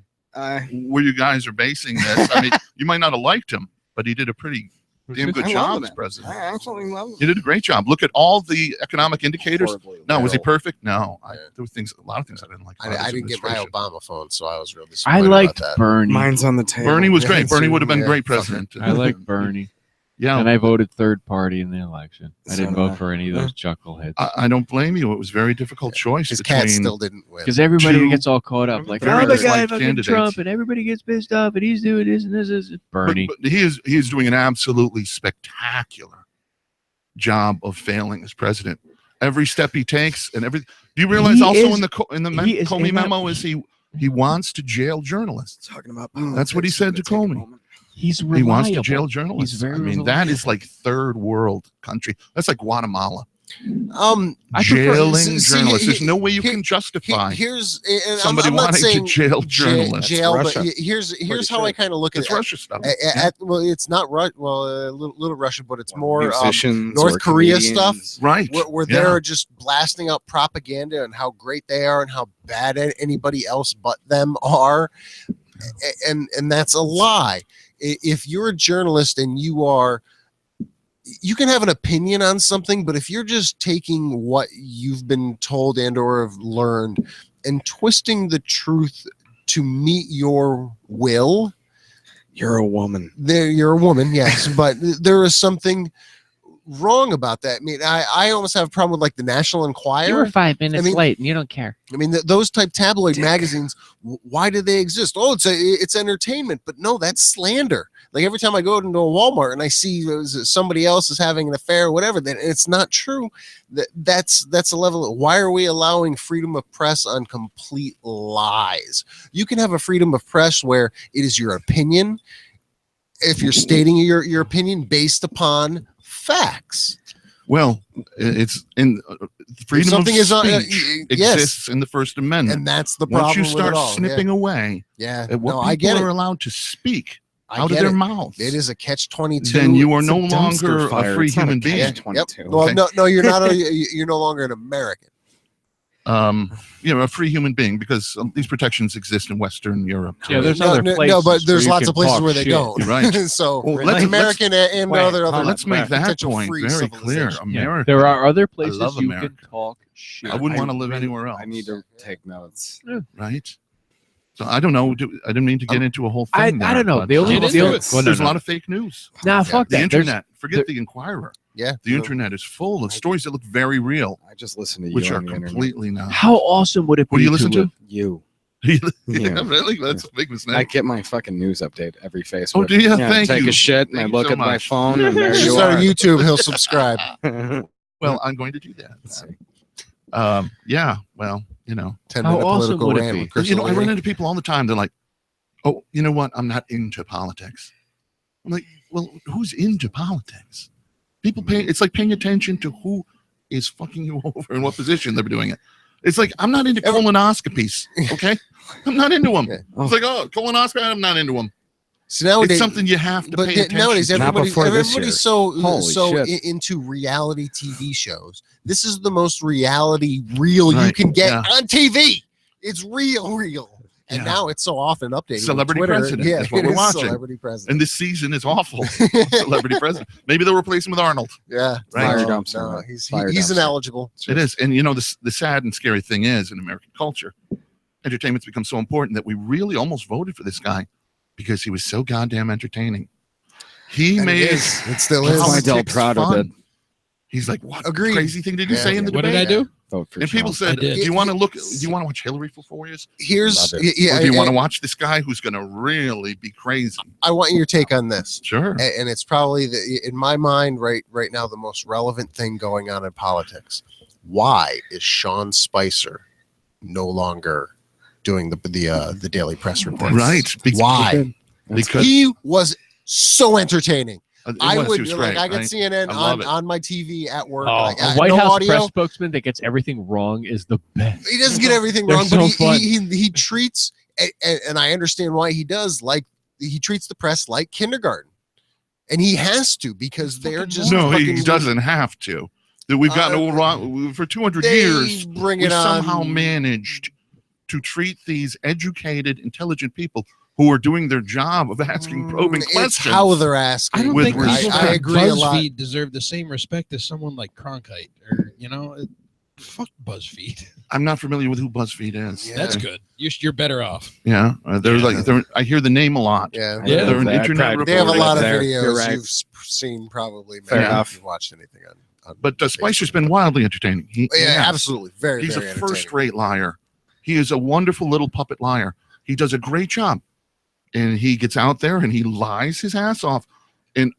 where you guys are basing this. I mean, you might not have liked him, but he did a pretty damn good I love job him. as president. I absolutely love him. He did a great job. Look at all the economic indicators. Horribly Now, was he little. perfect? No. Yeah. There were a lot of things I didn't like. about I his didn't get my administration. Obama phone, so I was really I disappointed liked about that. Bernie. Mine's on the table. Bernie was Yeah, great. Bernie too. would have been Yeah, great fuck president. I like Bernie. Yeah. And I voted third party in the election. I So didn't did I. vote for any of those chuckleheads. I don't blame you. It was a very difficult choice His cat between. still didn't win. Because everybody two gets all caught up. Like, very oh, the guy disliked fucking candidates. Trump, and everybody gets pissed off, and he's doing this and this is Bernie. But he is doing an absolutely spectacular job of failing as president. Every step he takes and every. Do you realize He also is- in the he is Comey in that- memo is he wants to jail journalists. Talking about That's what he said to Comey. He's He reliable. wants to jail journalists. He's very I mean, that is reliable. like third world country. That's like Guatemala. I prefer- Jailing see, journalists. There's he- no way you he- can justify Here's and somebody I'm not wanting to saying jail journalists. jail, but Russia. here's how sure. I kind of look at It's it. Russia stuff. Well, it's not a little Russia, but it's more Musicians North or Korea comedians. stuff. Right. where Yeah. they're just blasting up propaganda and how great they are and how bad anybody else but them are, and that's a lie. if you're a journalist and you can have an opinion on something, but if you're just taking what you've been told and or have learned and twisting the truth to meet your will, You're a woman. you're a woman, yes, but there is something wrong about that. I mean, I almost have a problem with like the National Enquirer. You were 5 minutes I mean- late and you don't care. I mean, those type tabloid magazines, why do they exist? Oh, it's entertainment, but no, that's slander. Like every time I go into a Walmart and I see somebody else is having an affair or whatever, then it's not true. That's a level of, why are we allowing freedom of press on complete lies? You can have a freedom of press where it is your opinion. If you're stating your opinion based upon facts. Well, it's in freedom Something of is on- speech yes. exists in the First Amendment. And that's the problem. Once you with start it all. snipping away yeah. at what No, I people get are it. allowed to speak I out of get their it. mouths, It is a catch-22. then you are It's no a dumpster longer fire. a free It's not a human being. catch-22. Well, Okay. no, you're not. You're no longer an American. A free human being, because these protections exist in Western Europe. Yeah, there's no, other no, places. but there's where you lots can of places talk where they shit. don't. You're right. So Well, it's let's- American and wait, other Let's make that potential point free very clear. civilization. Yeah, America. there are other places love you America. can talk shit. I wouldn't want to I live really- anywhere else. I need to take notes. Right. So I don't know. I didn't mean to get into a whole I thing. don't know. There, The but- only Get the into only it. well, no, There's a no. lot of fake news. Nah, fuck The that. There's- internet. Forget the Inquirer. Yeah. The internet is full of stories that look very real, I just listen to which you are on the internet. completely not. How awesome would it be? Who do you listen to? live- You. yeah, Yeah. really? That's a big I mistake. get my fucking news update every Facebook. Oh, do you? Yeah, Thank take you. a shit and I Thank you look so at my much. phone and there Just you start are. on YouTube. He'll subscribe. Well, I'm going to do that. Let's see. Yeah. Well, 10-minute How awesome political would it rant be? with Chris I run O'Leary. into people all the time. They're like, "Oh, you know what? I'm not into politics." I'm like, "Well, who's into politics?" People pay. It's like paying attention to who is fucking you over and what position they're doing it. It's like I'm not into colonoscopies. Okay, I'm not into them. Yeah. It's like, oh, colonoscopy. I'm not into them. So nowadays, It's something you have to but pay attention nowadays to. Not before this year. everybody's so Holy shit. into reality TV shows. This is the most reality real you Right, can get yeah. on TV. It's real. And Yeah. now it's so often updated. with Celebrity Twitter. President Yeah, is what it we're is watching. Celebrity president. And this season is awful. Celebrity president. Maybe they'll replace him with Arnold. Yeah, Right. Fire No, dumpster, no, man. he's Fire he's dumpster. ineligible. It is. And the sad and scary thing is in American culture, entertainment's become so important that we really almost voted for this guy because he was so goddamn entertaining. He And made it is. It still is. That's why Del politics Prado fun. did. He's like, what Agreed. crazy thing did you Yeah. say in the What debate? did I do? Vote for And people Trump. said, I did. do you want to watch Hillary for 4 years? Here's Love it. yeah. Or do you want to watch this guy who's going to really be crazy? I want your take on this. Sure. And it's probably in my mind right now the most relevant thing going on in politics. Why is Sean Spicer no longer doing the daily press reports? Right. Why? Because He was so entertaining. it I was, would he was like great, I get right? CNN I love it. on my TV at work. Oh, like, a White no House audio. press spokesman that gets everything wrong is the best. He doesn't get everything They're wrong, so but fun. he treats and I understand why he does, like he treats the press like kindergarten. And he has to because they're just No, he fucking- doesn't have to. That we've gotten all wrong for 200 they years. bring We it on. somehow managed to treat these educated, intelligent people who are doing their job of asking probing It's questions. how they're asking. I don't With think people respect. I like agree a lot. BuzzFeed deserve the same respect as someone like Cronkite, or fuck BuzzFeed. I'm not familiar with who BuzzFeed is. Yeah. That's good. You're better off. Yeah, they're Yeah. I hear the name a lot. Yeah. Yeah. They're an That internet pride They have a reporter. lot of there. videos You're right. you've seen probably. Fair Maybe enough. if you've watched anything on But Spicer's been wildly entertaining. yeah, absolutely. Very, He's very a entertaining. first-rate liar. He is a wonderful little puppet liar. He does a great job, and he gets out there and he lies his ass off. And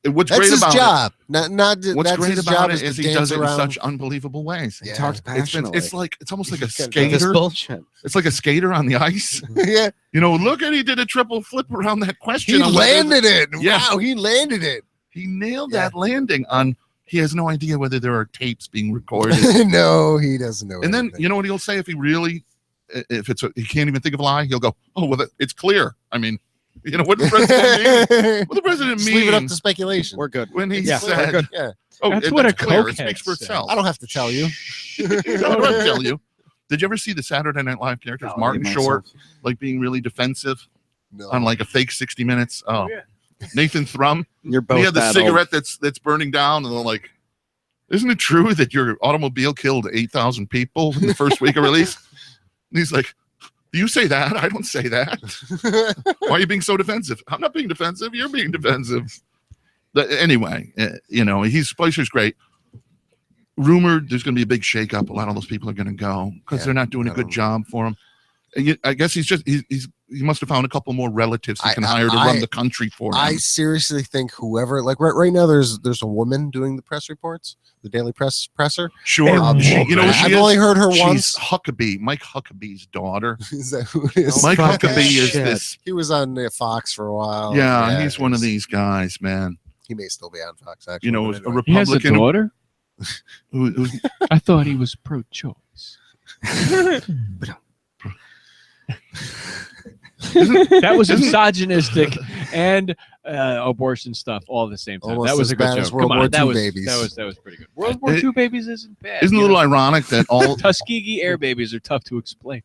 what's That's great his about job. Not what's that's great his about job it is to he does dance it in around. such unbelievable ways. He Yeah. talks passionately. It's almost like a This skater. bullshit. It's like a skater on the ice. Yeah, Look at he did a triple flip around that question. he on whether landed it. Yeah. Wow, he landed it. He nailed Yeah. that landing on. He has no idea whether there are tapes being recorded. No, he doesn't know. And then anything. you know what he'll say if he he can't even think of a lie. He'll go, "Oh well, it's clear." I mean, what the president mean? What the president Just mean leave it up to speculation. We're good. when he Yeah, said, we're good. Yeah, "Oh, That's what a clear. It cokehead speaks for says. itself." I don't have to tell you. I don't have to tell you. Did you ever see the Saturday Night Live characters, I'll Martin leave Short, myself. like being really defensive No. on like a fake 60 Minutes. Oh, yeah. Nathan Thrum. You're both He had the that cigarette that's burning down, and they're like, "Isn't it true that your automobile killed 8,000 people in the first week of release?" And he's like, "Do you say that? I don't say that. Why are you being so defensive?" "I'm not being defensive. You're being defensive." Anyway, Fleischer's great. Rumored there's going to be a big shakeup. A lot of those people are going to go because they're not doing a good job for him. I guess he must have found a couple more relatives he can hire to run the country for him. I seriously think whoever, like right now, there's a woman doing the press reports, the daily presser. Sure, I've only heard her She's once. Huckabee, Mike Huckabee's daughter. Is that who it is? Mike Huckabee is this. He was on Fox for a while. Yeah, he's one of these guys, man. He may still be on Fox, actually. A Republican. He has a daughter. Who's I thought he was pro-choice. That was misogynistic and abortion stuff all at the same time. Almost that was as a good bad joke. as World Come War on, that II was babies. that was pretty good. World War II babies isn't bad. Isn't it a little ironic that all Tuskegee air babies are tough to explain?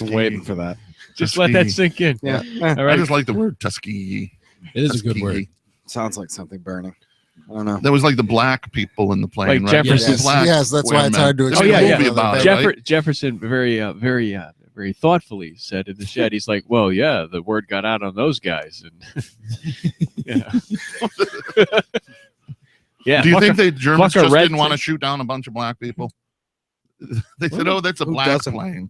waiting for that. Just let that sink in. Yeah. All I right. just like the word Tuskegee. It is a good word. Sounds like something burning. I don't know. That was like the black people in the plane, Like right? Jefferson. Yes, Black yes, that's why it's women. hard to There's Oh, a yeah, movie yeah. about it, right? Jefferson very thoughtfully said in the shed, he's like, well, yeah, the word got out on those guys. And yeah. Yeah. Do you think the Germans just red didn't want to thing. shoot down a bunch of black people? They said, Well, "Oh, that's a who black doesn't? plane."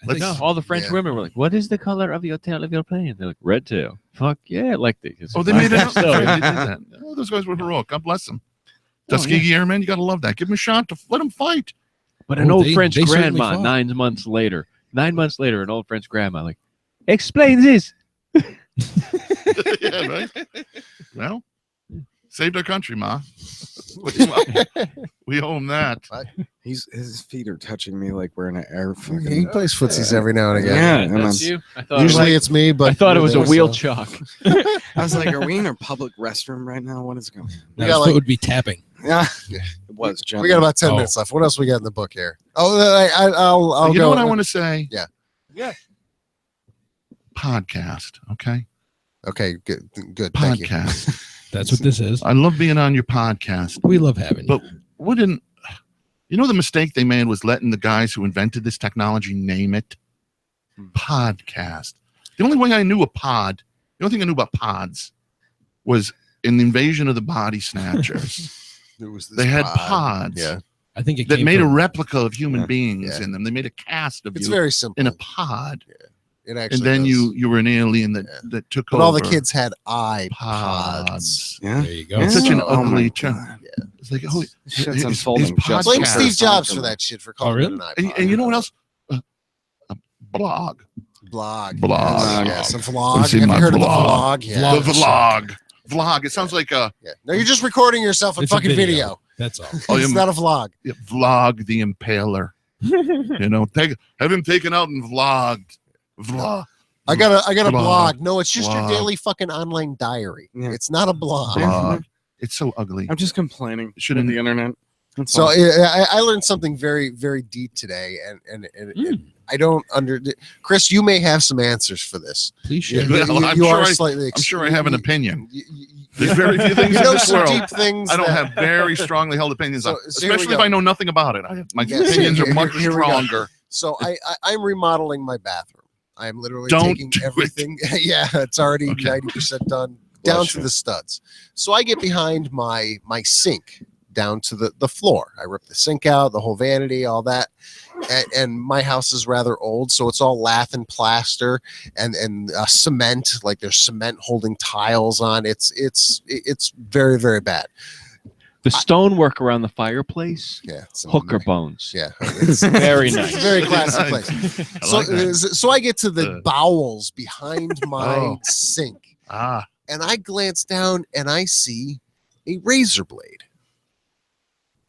I think No, all the French Yeah. women were like, what is the color of your tail of your plane? They're like, red tail. Fuck yeah, like the. Oh, they made it up. So, They did that. Oh, those guys were heroic. God bless them. Tuskegee Airmen, you got to love that. Give them a shot to let them fight. But an Oh, old they- French they certainly grandma, fought. 9 months later, an old French grandma, like, explain this. Yeah, right. Well, saved our country, Ma. What do you want? We owe him that. His feet are touching me like we're in an air. He plays footsies every now and again. Yeah, and That's I'm- you. I thought Usually it it's me, was, but I thought it was a you're there, wheel so- chalk. I was like, are we in a public restroom right now? What is going on? We Now, got his like- foot would be tapping. Yeah, it was. We got about 10 Oh. minutes left. What else we got in the book here? Oh, I'll You go. know what I want to say? Yeah. Yeah. Podcast, okay? Okay, good. Thank you. Podcast. That's what this is. I love being on your podcast. We love having But you. wouldn't the mistake they made was letting the guys who invented this technology name it podcast. The only way I knew the only thing I knew about pods was in the Invasion of the Body Snatchers. There was this They had pod. pods Yeah, I think it that came made a from, replica of human Yeah. beings Yeah. in them. They made a cast of it's you very simple. in a pod. It actually And then does. you were an alien that, Yeah. that took But over. all the kids had iPods. pods. Yeah. There you go. Yeah. It's such an Oh my ugly God. term. It's like, oh, Shit's his unfolding. podcast. just Blame like Steve this. Jobs for that shit for calling really? it an iPod. and you know what else? A blog. Blog. Blog. Yes, a Let's vlog. see Have my you heard of the vlog. vlog? Yeah. The vlog. Vlog. It sounds like a Yeah. No, you're just recording yourself in It's a fucking video. video. That's all. Oh, It's yeah. not a vlog. vlog the Impaler. Have him taken out and vlogged. Vlog. I got a Blog. blog. No, it's just Blog. your daily fucking online diary. Yeah. It's not a blog. Blog. It's so ugly. I'm just complaining. Shouldn't- Shouldn't the internet? That's So all. I learned something very, very deep today, and I don't Chris, you may have some answers for this. Please You, share. Well, I'm you sure are I- slightly. I'm sure I have an opinion. You There's very few things in know this some world. deep things. I don't that- have very strongly held opinions on, So here we especially if go. I know nothing about it. My Yes, opinions here- are much here we go. stronger. So I'm remodeling my bathroom. I am literally Don't taking do it. everything. Yeah, it's already Okay. 90% done, down Bless to you. the studs. So I get behind my sink down to the floor. I rip the sink out, the whole vanity, all that. And my house is rather old, so it's all lath and plaster and cement. Like there's cement holding tiles on. It's very, very bad. The stonework around the fireplace, Yeah, it's hooker bones. Yeah, it's Very it's nice. a very classy Nice. place. I So, like that. so I get to the Uh. bowels behind my Oh. sink, Ah, and I glance down and I see a razor blade.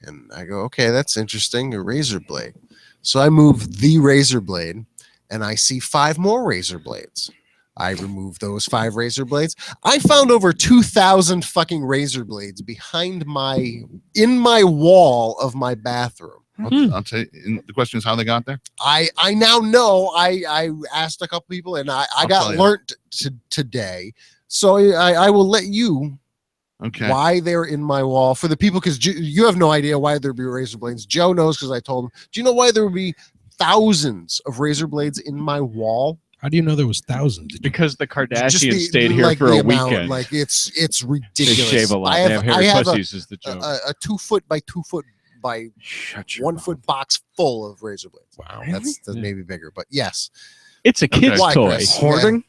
And I go, okay, that's interesting, a razor blade. So I move the razor blade, and I see 5 more razor blades. I remove those 5 razor blades. I found over 2,000 fucking razor blades in my wall of my bathroom. I'll tell you. And the question is how they got there. I now know. I asked a couple people, and I got learnt today. So I will let you. Okay. Why they're in my wall for the people, because you have no idea why there'd be razor blades. Joe knows because I told him. Do you know why there would be thousands of razor blades in my wall? How do you know there was thousands? Because the Kardashians stayed here for a weekend. Like it's They ridiculous. shave a lot. They have hairy pussies, is the joke. A 2 foot by 2 foot by 1 foot box full of razor blades. Wow. That's maybe bigger, but yes. It's a kid's Why, toy. Chris? Hoarding?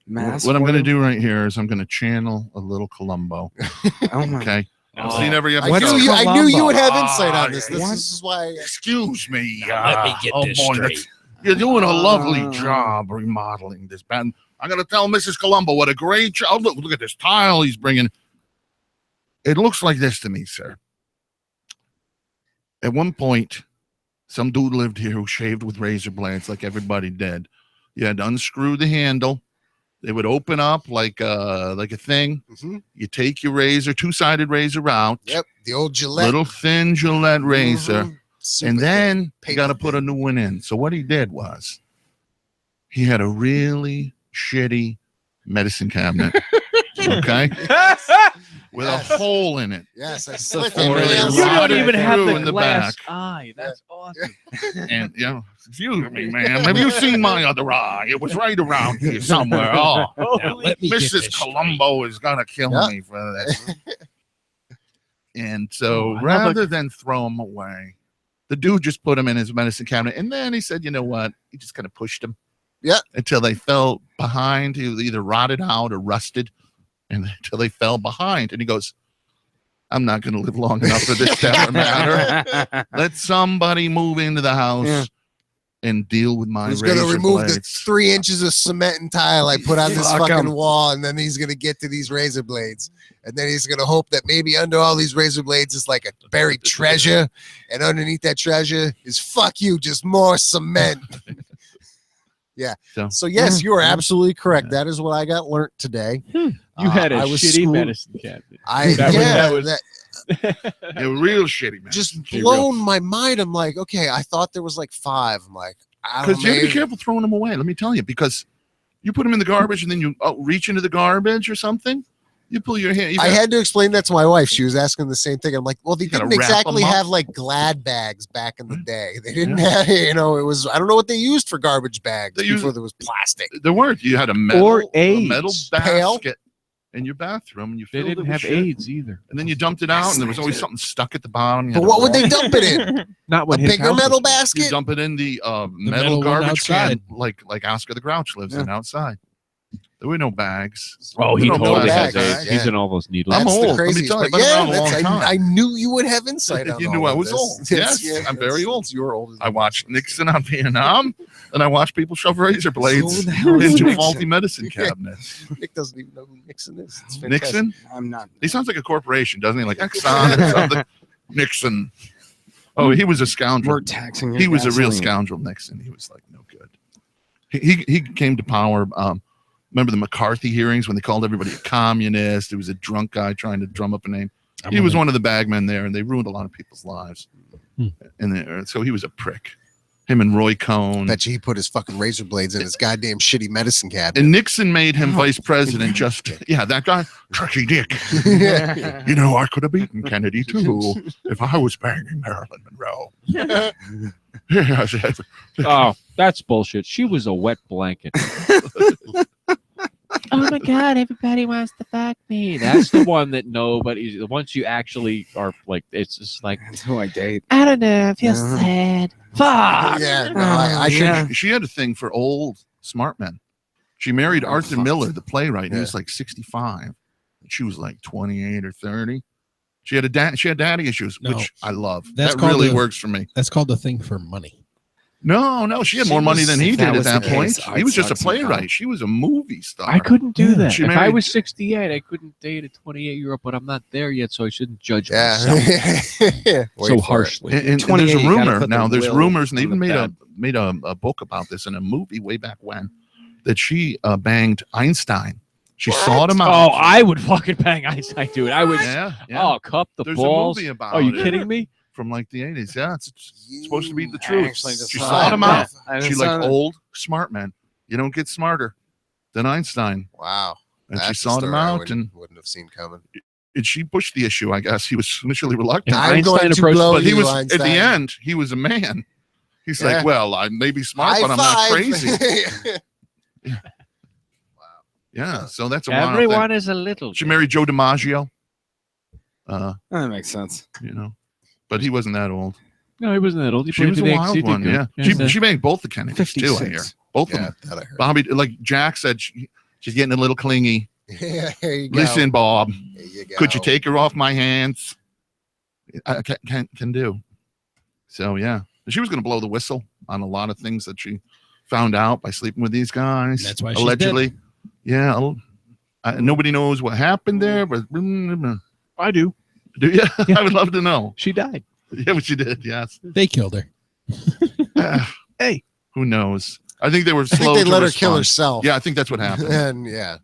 What I'm going to do right here is I'm going to channel a little Columbo. Oh my. Okay. Oh. I've seen every I episode. knew you would have insight Ah, on this. This is why. Excuse me. Let me get this straight. You're doing a lovely job remodeling this band. I'm going to tell Mrs. Columbo what a great job. Look at this tile he's bringing. It looks like this to me, sir. At one point, some dude lived here who shaved with razor blades like everybody did. You had to unscrew the handle. They would open up like a thing. Mm-hmm. You take your razor, two-sided razor out. Yep, the old Gillette. Little thin Gillette razor. Mhm. Super And then thin. you got to put a new one in. So what he did was he had a really shitty medicine cabinet. Okay. With a hole in it. Yes, I So slit for it. it. You don't Rotted even have through the in the glass back. eye. That's awesome. And excuse me, ma'am. Have you seen my other eye? It was right around here somewhere. Oh, Now, let me get this Mrs. Columbo is gonna kill me for this. And so rather than throw him away, the dude just put him in his medicine cabinet. And then he said, you know what? He just kind of pushed him. Yeah. Until they fell behind. He either rotted out or rusted. And until they fell behind. And he goes, I'm not going to live long enough for this to ever matter. Let somebody move into the house and deal with my He's going to razor remove blades. the 3 inches of cement and tile I put on this Fuck fucking 'em. wall, and then he's going to get to these razor blades. And then he's going to hope that maybe under all these razor blades is like a buried treasure. And underneath that treasure is, fuck you, just more cement. Yeah. So yes, you are absolutely correct. That is what I got learnt today. You had a I was shitty schooled- medicine cabinet. That was A real shitty man. just blown my mind. I'm like, okay, I thought there was like 5. I'm like, I don't Because know. you have to be maybe- careful throwing them away. Let me tell you, because you put them in the garbage and then you reach into the garbage or something. You pull your hand. I had to explain that to my wife. She was asking the same thing. I'm like, well, they gotta didn't wrap exactly 'em up. have like Glad bags back in the day. They didn't have, it was, I don't know what they used for garbage bags They used- before there was plastic. There weren't. You had a metal, Or a metal AIDS. Pail? basket in your bathroom, and you They filled it didn't with have shit, AIDS either. and then you dumped it out, and there was always something stuck at the bottom. You But had what to would they roll- dump it in? Not A when his bigger house metal was- You basket? dump it in the metal metal one garbage can, outside. like Oscar the Grouch lives in outside. There were no bags. Oh, he There were no totally has bags. AIDS. He's in all those needles. I'm That's old. the Let me craziest tell you, part. I've been around a Yeah, long time. I knew you would have insight on You all knew I of was this. old. Yes, I'm very old. You're old. I watched Nixon on Vietnam, and I watched people shove razor blades who the hell is into Nixon? faulty medicine cabinets. Nick doesn't even know who Nixon is. It's fantastic. Nixon? I'm not. He sounds like a corporation, doesn't he? Like Exxon or something. Nixon. Oh, he was a scoundrel. We're taxing your He was a real gasoline. scoundrel, Nixon. He was like no good. He came to power. Remember the McCarthy hearings when they called everybody a communist? It was a drunk guy trying to drum up a name. He was one of the bagmen there, and they ruined a lot of people's lives. And so he was a prick. Him and Roy Cohn. Bet you he put his fucking razor blades in his goddamn shitty medicine cabinet. And Nixon made him vice president. That guy, Tricky Dick. Yeah. You know, I could have beaten Kennedy too if I was banging Marilyn Monroe. Yes. Oh, that's bullshit. She was a wet blanket. Oh my God, everybody wants to fuck me. That's the one that nobody, once you actually are like, it's just like, That's who I date. I don't know, I feel Yeah. sad. Fuck. Yeah, no, I should. Yeah. She had a thing for old smart men. She married Arthur Miller, the playwright. He was like 65. And she was like 28 or 30. She had daddy issues, No. which I love. That's that called really the- works for me. That's called the thing for money. No, she had more money than he if that did at was that the point. case, He I'd was just a suck somehow. playwright. She was a movie star. I couldn't do that. She If I married- was 68, I couldn't date a 28-year-old, but I'm not there yet, so I shouldn't judge Yeah. myself Wait so for it. harshly. And there's 28, a you gotta rumor put the now. There's will rumors, and they on even the made a book about this in a movie way back when, that she banged Einstein. She sought him out. Oh, I would fucking bang Einstein, dude. I would. Yeah. Oh, cup the There's balls. a movie about Are you it. kidding me? from like the 80s. Yeah, it's supposed to be the truth. actually just She saw sought that. him out. I She just like saw that. old smart men. You don't get smarter than Einstein. Wow. And That's she a sought him story I out, and wouldn't have seen coming. she pushed the issue. I guess he was initially reluctant, Yeah, I'm Einstein going to approached- blow but he you, was Einstein. at the end. He was a man. He's Yeah. like, well, I may be smart, High but I'm not five. crazy. Yeah, so that's a wild Everyone thing. is a little. She married Joe DiMaggio. That makes sense. You know, but he wasn't that old. No, he wasn't that old. He She was a played the wild Dixie one. Dick. Yeah, she banged both the Kennedys too. I hear 56. both of Yeah, them. that I heard. Bobby, like Jack said, she's getting a little clingy. Yeah, there you go. Listen, Bob, There you go. could you take her off my hands? I can do. So yeah, she was going to blow the whistle on a lot of things that she found out by sleeping with these guys. That's why she's allegedly. Yeah, nobody knows what happened there, but I do. do you? I would love to know. She died. Yeah, but she did. Yes. They killed her. Hey, who knows? I think they were I slow. think they to let her kill respond. herself. Yeah, I think that's what happened. And yeah.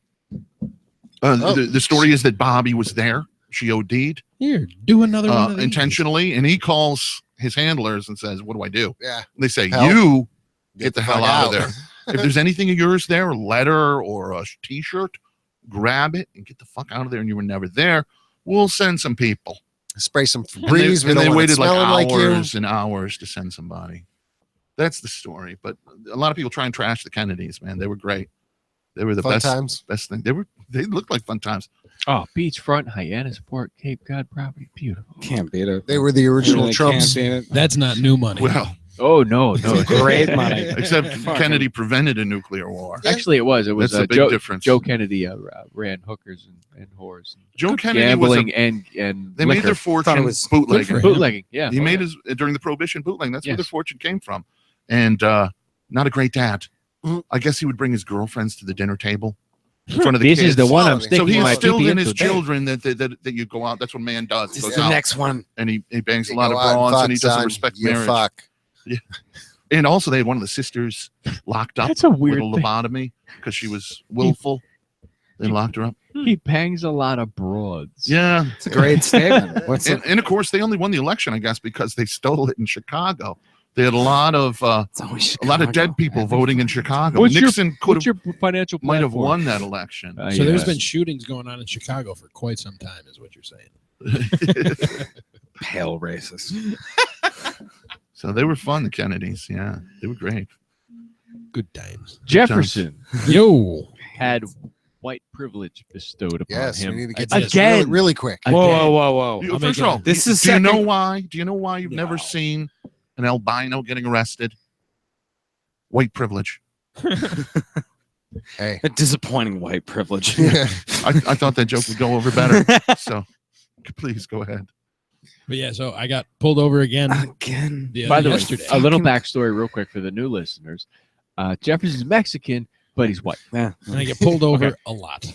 The story is that Bobby was there. She OD'd Here, do another one of these. intentionally, and he calls his handlers and says, "What do I do?" Yeah. And they say, Help. "You get the hell fuck out of there. If there's anything of yours there, a letter or a T-shirt, grab it and get the fuck out of there." And you were never there. We'll send some people. Spray some And Febreze. We and don't they want it waited like smelling like you. hours and hours to send somebody. That's the story. But a lot of people try and trash the Kennedys. Man, they were great. They were the Fun best. times. Best thing. They looked like fun times. oh, beachfront, Hyannisport, Cape Cod property, beautiful. Can't beat it. They were the original Really Trumps. can't beat it. That's not new money. Well, Oh no, no. Great money. except Fucking- Kennedy prevented a nuclear war. Actually, it was. It was That's a big Joe, difference. Joe Kennedy ran hookers and whores, and Joe Kennedy was gambling and they made liquor. their Thought fortune it was bootlegging. good for him. bootlegging. Yeah, He oh, made yeah. his during the Prohibition bootlegging. That's where their Yes. fortune came from, and not a great dad. Mhm. I guess he would bring his girlfriends to the dinner table in front of the This kids. is the one I'm So sticking So he my instilled pee in his into today. children that you go out. That's what a man does. He This goes is the out next one. and he bangs a You lot go of out and broads fuck, and he doesn't son. respect You marriage. fuck. And also, they had one of the sisters locked up That's a with weird a thing. lobotomy because she was willful. They locked her up. He bangs a lot of broads. Yeah, It's a great statement. What's it? and of course, they only won the election, I guess, because they stole it in Chicago. They had a lot of It's always dead people voting in Chicago. What's Nixon could What's have your financial might have platform? won that election. So there's yes. been shootings going on in Chicago for quite some time, is what you're saying. Pale racist. So they were fun, the Kennedys. Yeah, they were great. Good times. Jefferson Yo. had white privilege bestowed upon Yes, we him. need to get I to this did. really, Again. really quick. Again. Whoa. You- I'll First make of all, it- This is do you know second- why? Do you know why you've never No. seen an albino getting arrested? White privilege. Hey. A disappointing white privilege. Yeah. I thought that joke would go over better. So please go ahead. But yeah, so I got pulled over again Again. By the way, yesterday. a little backstory, real quick, for the new listeners. Jefferson's Mexican, but he's white. Yeah. and I get pulled over Okay. a lot.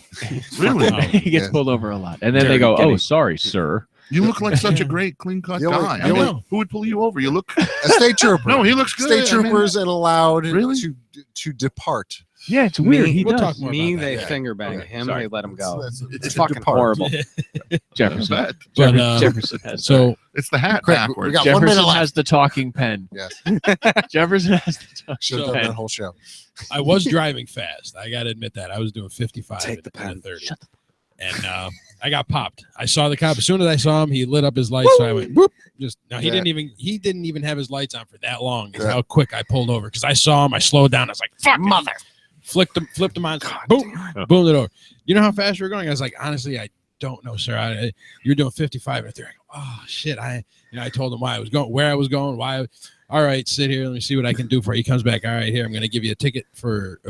Really? Wow. He gets Yeah. pulled over a lot, and then they Dirty go, "Oh, Kenny. sorry, sir." You look like such a great, clean-cut The only- guy. the I mean, only- who would pull you over? You look. A state trooper. No, he looks good. State I mean, troopers and allowed Really? to depart. Yeah, it's weird. He We'll does. talk more Me, about that. they Yeah. finger bang Okay, him. sorry. They let him go. It's It's fucking depart. horrible. Jefferson. bad. But, Jefferson has So It's the hat Quick, backwards. we got 1 minute Jefferson left. has the talking pen. Yes. Jefferson has the talking Should have So- done pen. that whole show. I was driving fast. I got to admit that. I was doing 55 Take in the a pen. 30. And I got popped. I saw the cop. As soon as I saw him, he lit up his lights. So I went, whoop. Just now he Yeah. didn't even have his lights on for that long. Is Yeah. how quick I pulled over. Because I saw him, I slowed down. I was like, fuck mother. Flipped him on. God Boom. damn it. Boomed it over. You know how fast we were going? I was like, honestly, I don't know, sir. You're doing 55 right there. I go, oh shit. I told him why I was going, where I was going, why. All right, sit here. Let me see what I can do for you. He comes back. All right, here, I'm going to give you a ticket for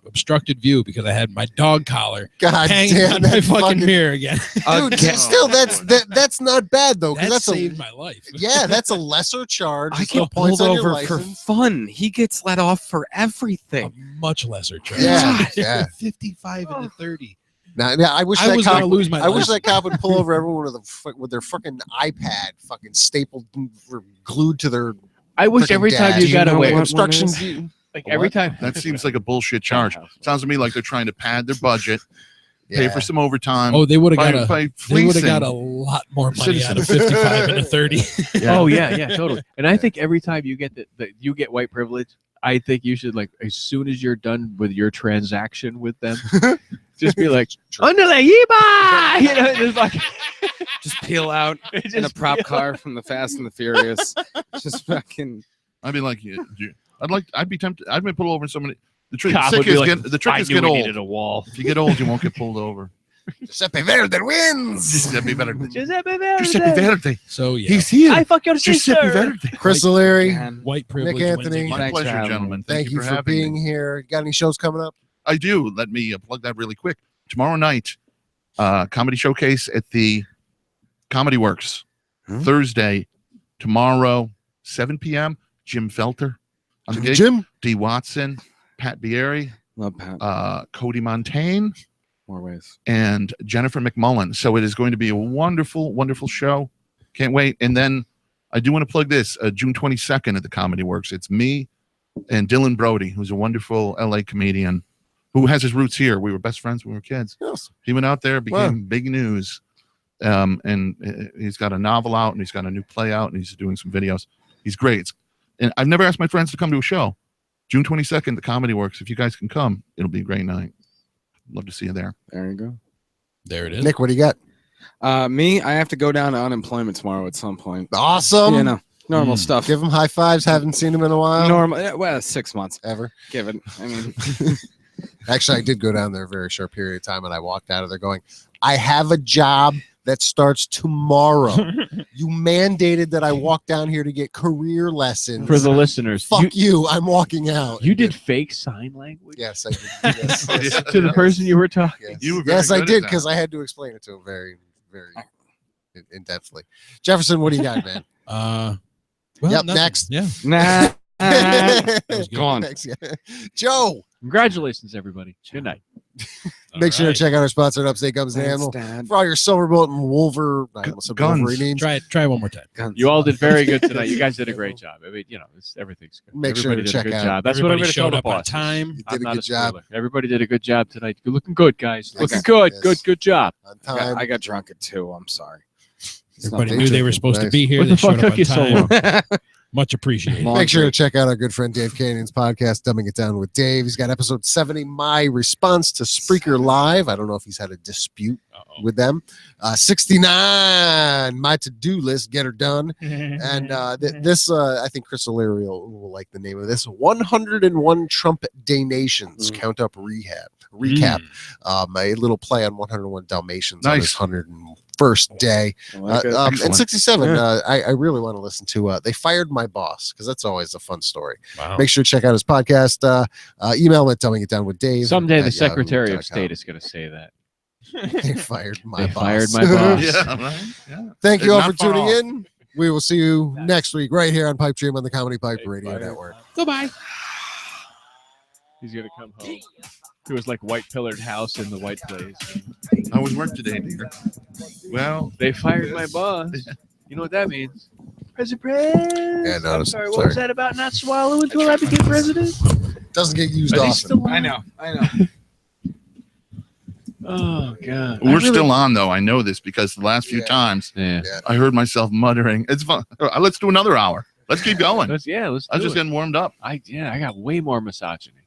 obstructed view because I had my dog collar God hanging damn on my that fucking mirror again. Dude, Again. still that's not bad though, because That that's saved a my life. yeah, that's a lesser charge. I It's no get pulled on your over for license. fun. He gets let off for A everything. much lesser charge. Yeah, yeah. 55 and a 30. Now, I wish I that was going cop. to lose my I wish license. that cop would pull over everyone with their fucking iPad, fucking stapled, or glued to their I wish Frickin' every time dad. you Do got you know away, what obstruction one is? view. like every What? time. That seems like a bullshit charge. Sounds to me like they're trying to pad their budget pay for some overtime. Oh, they would have by, got by they would have got fleecing. a lot more money out of 55 and a 30. Oh yeah, totally. And I think every time you get you get white privilege, I think you should, like, as soon as you're done with your transaction with them, just be like, "Underlay, yiba!" You know, just like, Just peel out in a prop car from the Fast and the Furious. Just fucking. I'd be like, I'd be tempted. I'd be pulled over in somebody. The trick, Cop the would trick be is like, the trick I is knew get we old. needed a wall. If you get old, you won't get pulled over. Giuseppe Verde wins. Giuseppe Verde. Giuseppe Verde. Giuseppe Verde. So yeah, He's here. I fuck your Giuseppe sister. Verde. Chris O'Leary, Man. white privilege. Nick wins Anthony. again. My Thanks for pleasure, having me. gentlemen. thank you for having being me. here. Got any shows coming up? I do. Let me plug that really quick. Tomorrow night, comedy showcase at the Comedy Works. Thursday, tomorrow, 7 p.m. Jim Felter on the gig. Jim? D. Watson, Pat Bieri, Love Pat. Cody Montaigne, More ways. and Jennifer McMullen. So it is going to be a wonderful, wonderful show. Can't wait. And then I do want to plug this June 22nd at the Comedy Works. It's me and Dylan Brody, who's a wonderful LA comedian who has his roots here. We were best friends when we were kids. Yes. He went out there, became big news. And he's got a novel out and he's got a new play out and he's doing some videos. He's great. And I've never asked my friends to come to a show. June 22nd, the Comedy Works. If you guys can come, it'll be a great night. Love to see you there. There you go. There it is. Nick, what do you got? Me, I have to go down to unemployment tomorrow at some point. Awesome. You know, normal stuff. Give him high fives. Haven't seen him in a while. Normal. Yeah, well, 6 months. Ever. Give it. I mean, Actually, I did go down there a very short period of time and I walked out of there going, I have a job that starts tomorrow. You mandated that I walk down here to get career lessons. For the listeners, Fuck you. I'm walking out. you did fake sign language Yes, I did. Yes, yes, to the person you were talking. yes. You were very Yes, I good at did that. because I had to explain it to him very, very in depthly. Jefferson, what do you got, man? Well, Yep, nothing. next. Yeah. nah. was good. Go on. Next, yeah. Joe, Congratulations, everybody. Good night. make sure to Alright. check out our sponsor at Upstate Gums and Thanks, Animal Dad. for all your Silverbolt and Wolverine Guns. Try it one more time. Guns. You all did very good tonight. You guys did a great job. I mean, you know, everything's good. Make sure Everybody to did a check good out- job. That's what I'm Everybody going to tell showed the up on bosses. time. You I'm did a not good job. spoiler. Everybody did a good job tonight. You're looking good, guys. Looking Yes. good. Yes. Good job. On I got, time. I got drunk at 2. I'm sorry. It's Everybody nothing. knew they were Nice. supposed to be here. What They the fuck showed up took on you so time. long? Much appreciated. Long Make sure to break. check out our good friend Dave Canyon's podcast, Dumbing It Down with Dave. He's got episode 70, My Response to Spreaker Live. I don't know if he's had a dispute with them. 69, My To-Do List, Get Her Done. And this, I think Chris O'Leary will like the name of this. 101 Trump Day Nations, Count Up Recap. A little play on 101 Dalmatians on his Nice. 101st day. I like it. And Excellent. 67, I really want to listen to They Fired My Boss, because that's always a fun story. Wow. Make sure to check out his podcast. Email him at Dumbing It Down with Dave. Someday the at Secretary of yahoo.com. State is going to say that. They fired my They boss. fired my boss. Yeah, right. Yeah. Thank you It's all not for tuning far off. in. We will see you next week right here on Pipedream on the Comedy Pipe Radio Network. Goodbye. He's going to come home to his like white pillared house in the white place. How was work today, dear? Well, They fired my boss. You know what that means? President. Yeah, no, I'm sorry. What was that about not swallowing until I became president? Doesn't get used Are they often. still on? I know. Oh god. we're still on though. I know this because the last few Yeah. times Yeah. I heard myself muttering. It's fun. Let's do another hour. Let's keep going. Let's I was do just it. getting warmed up. I got way more misogyny.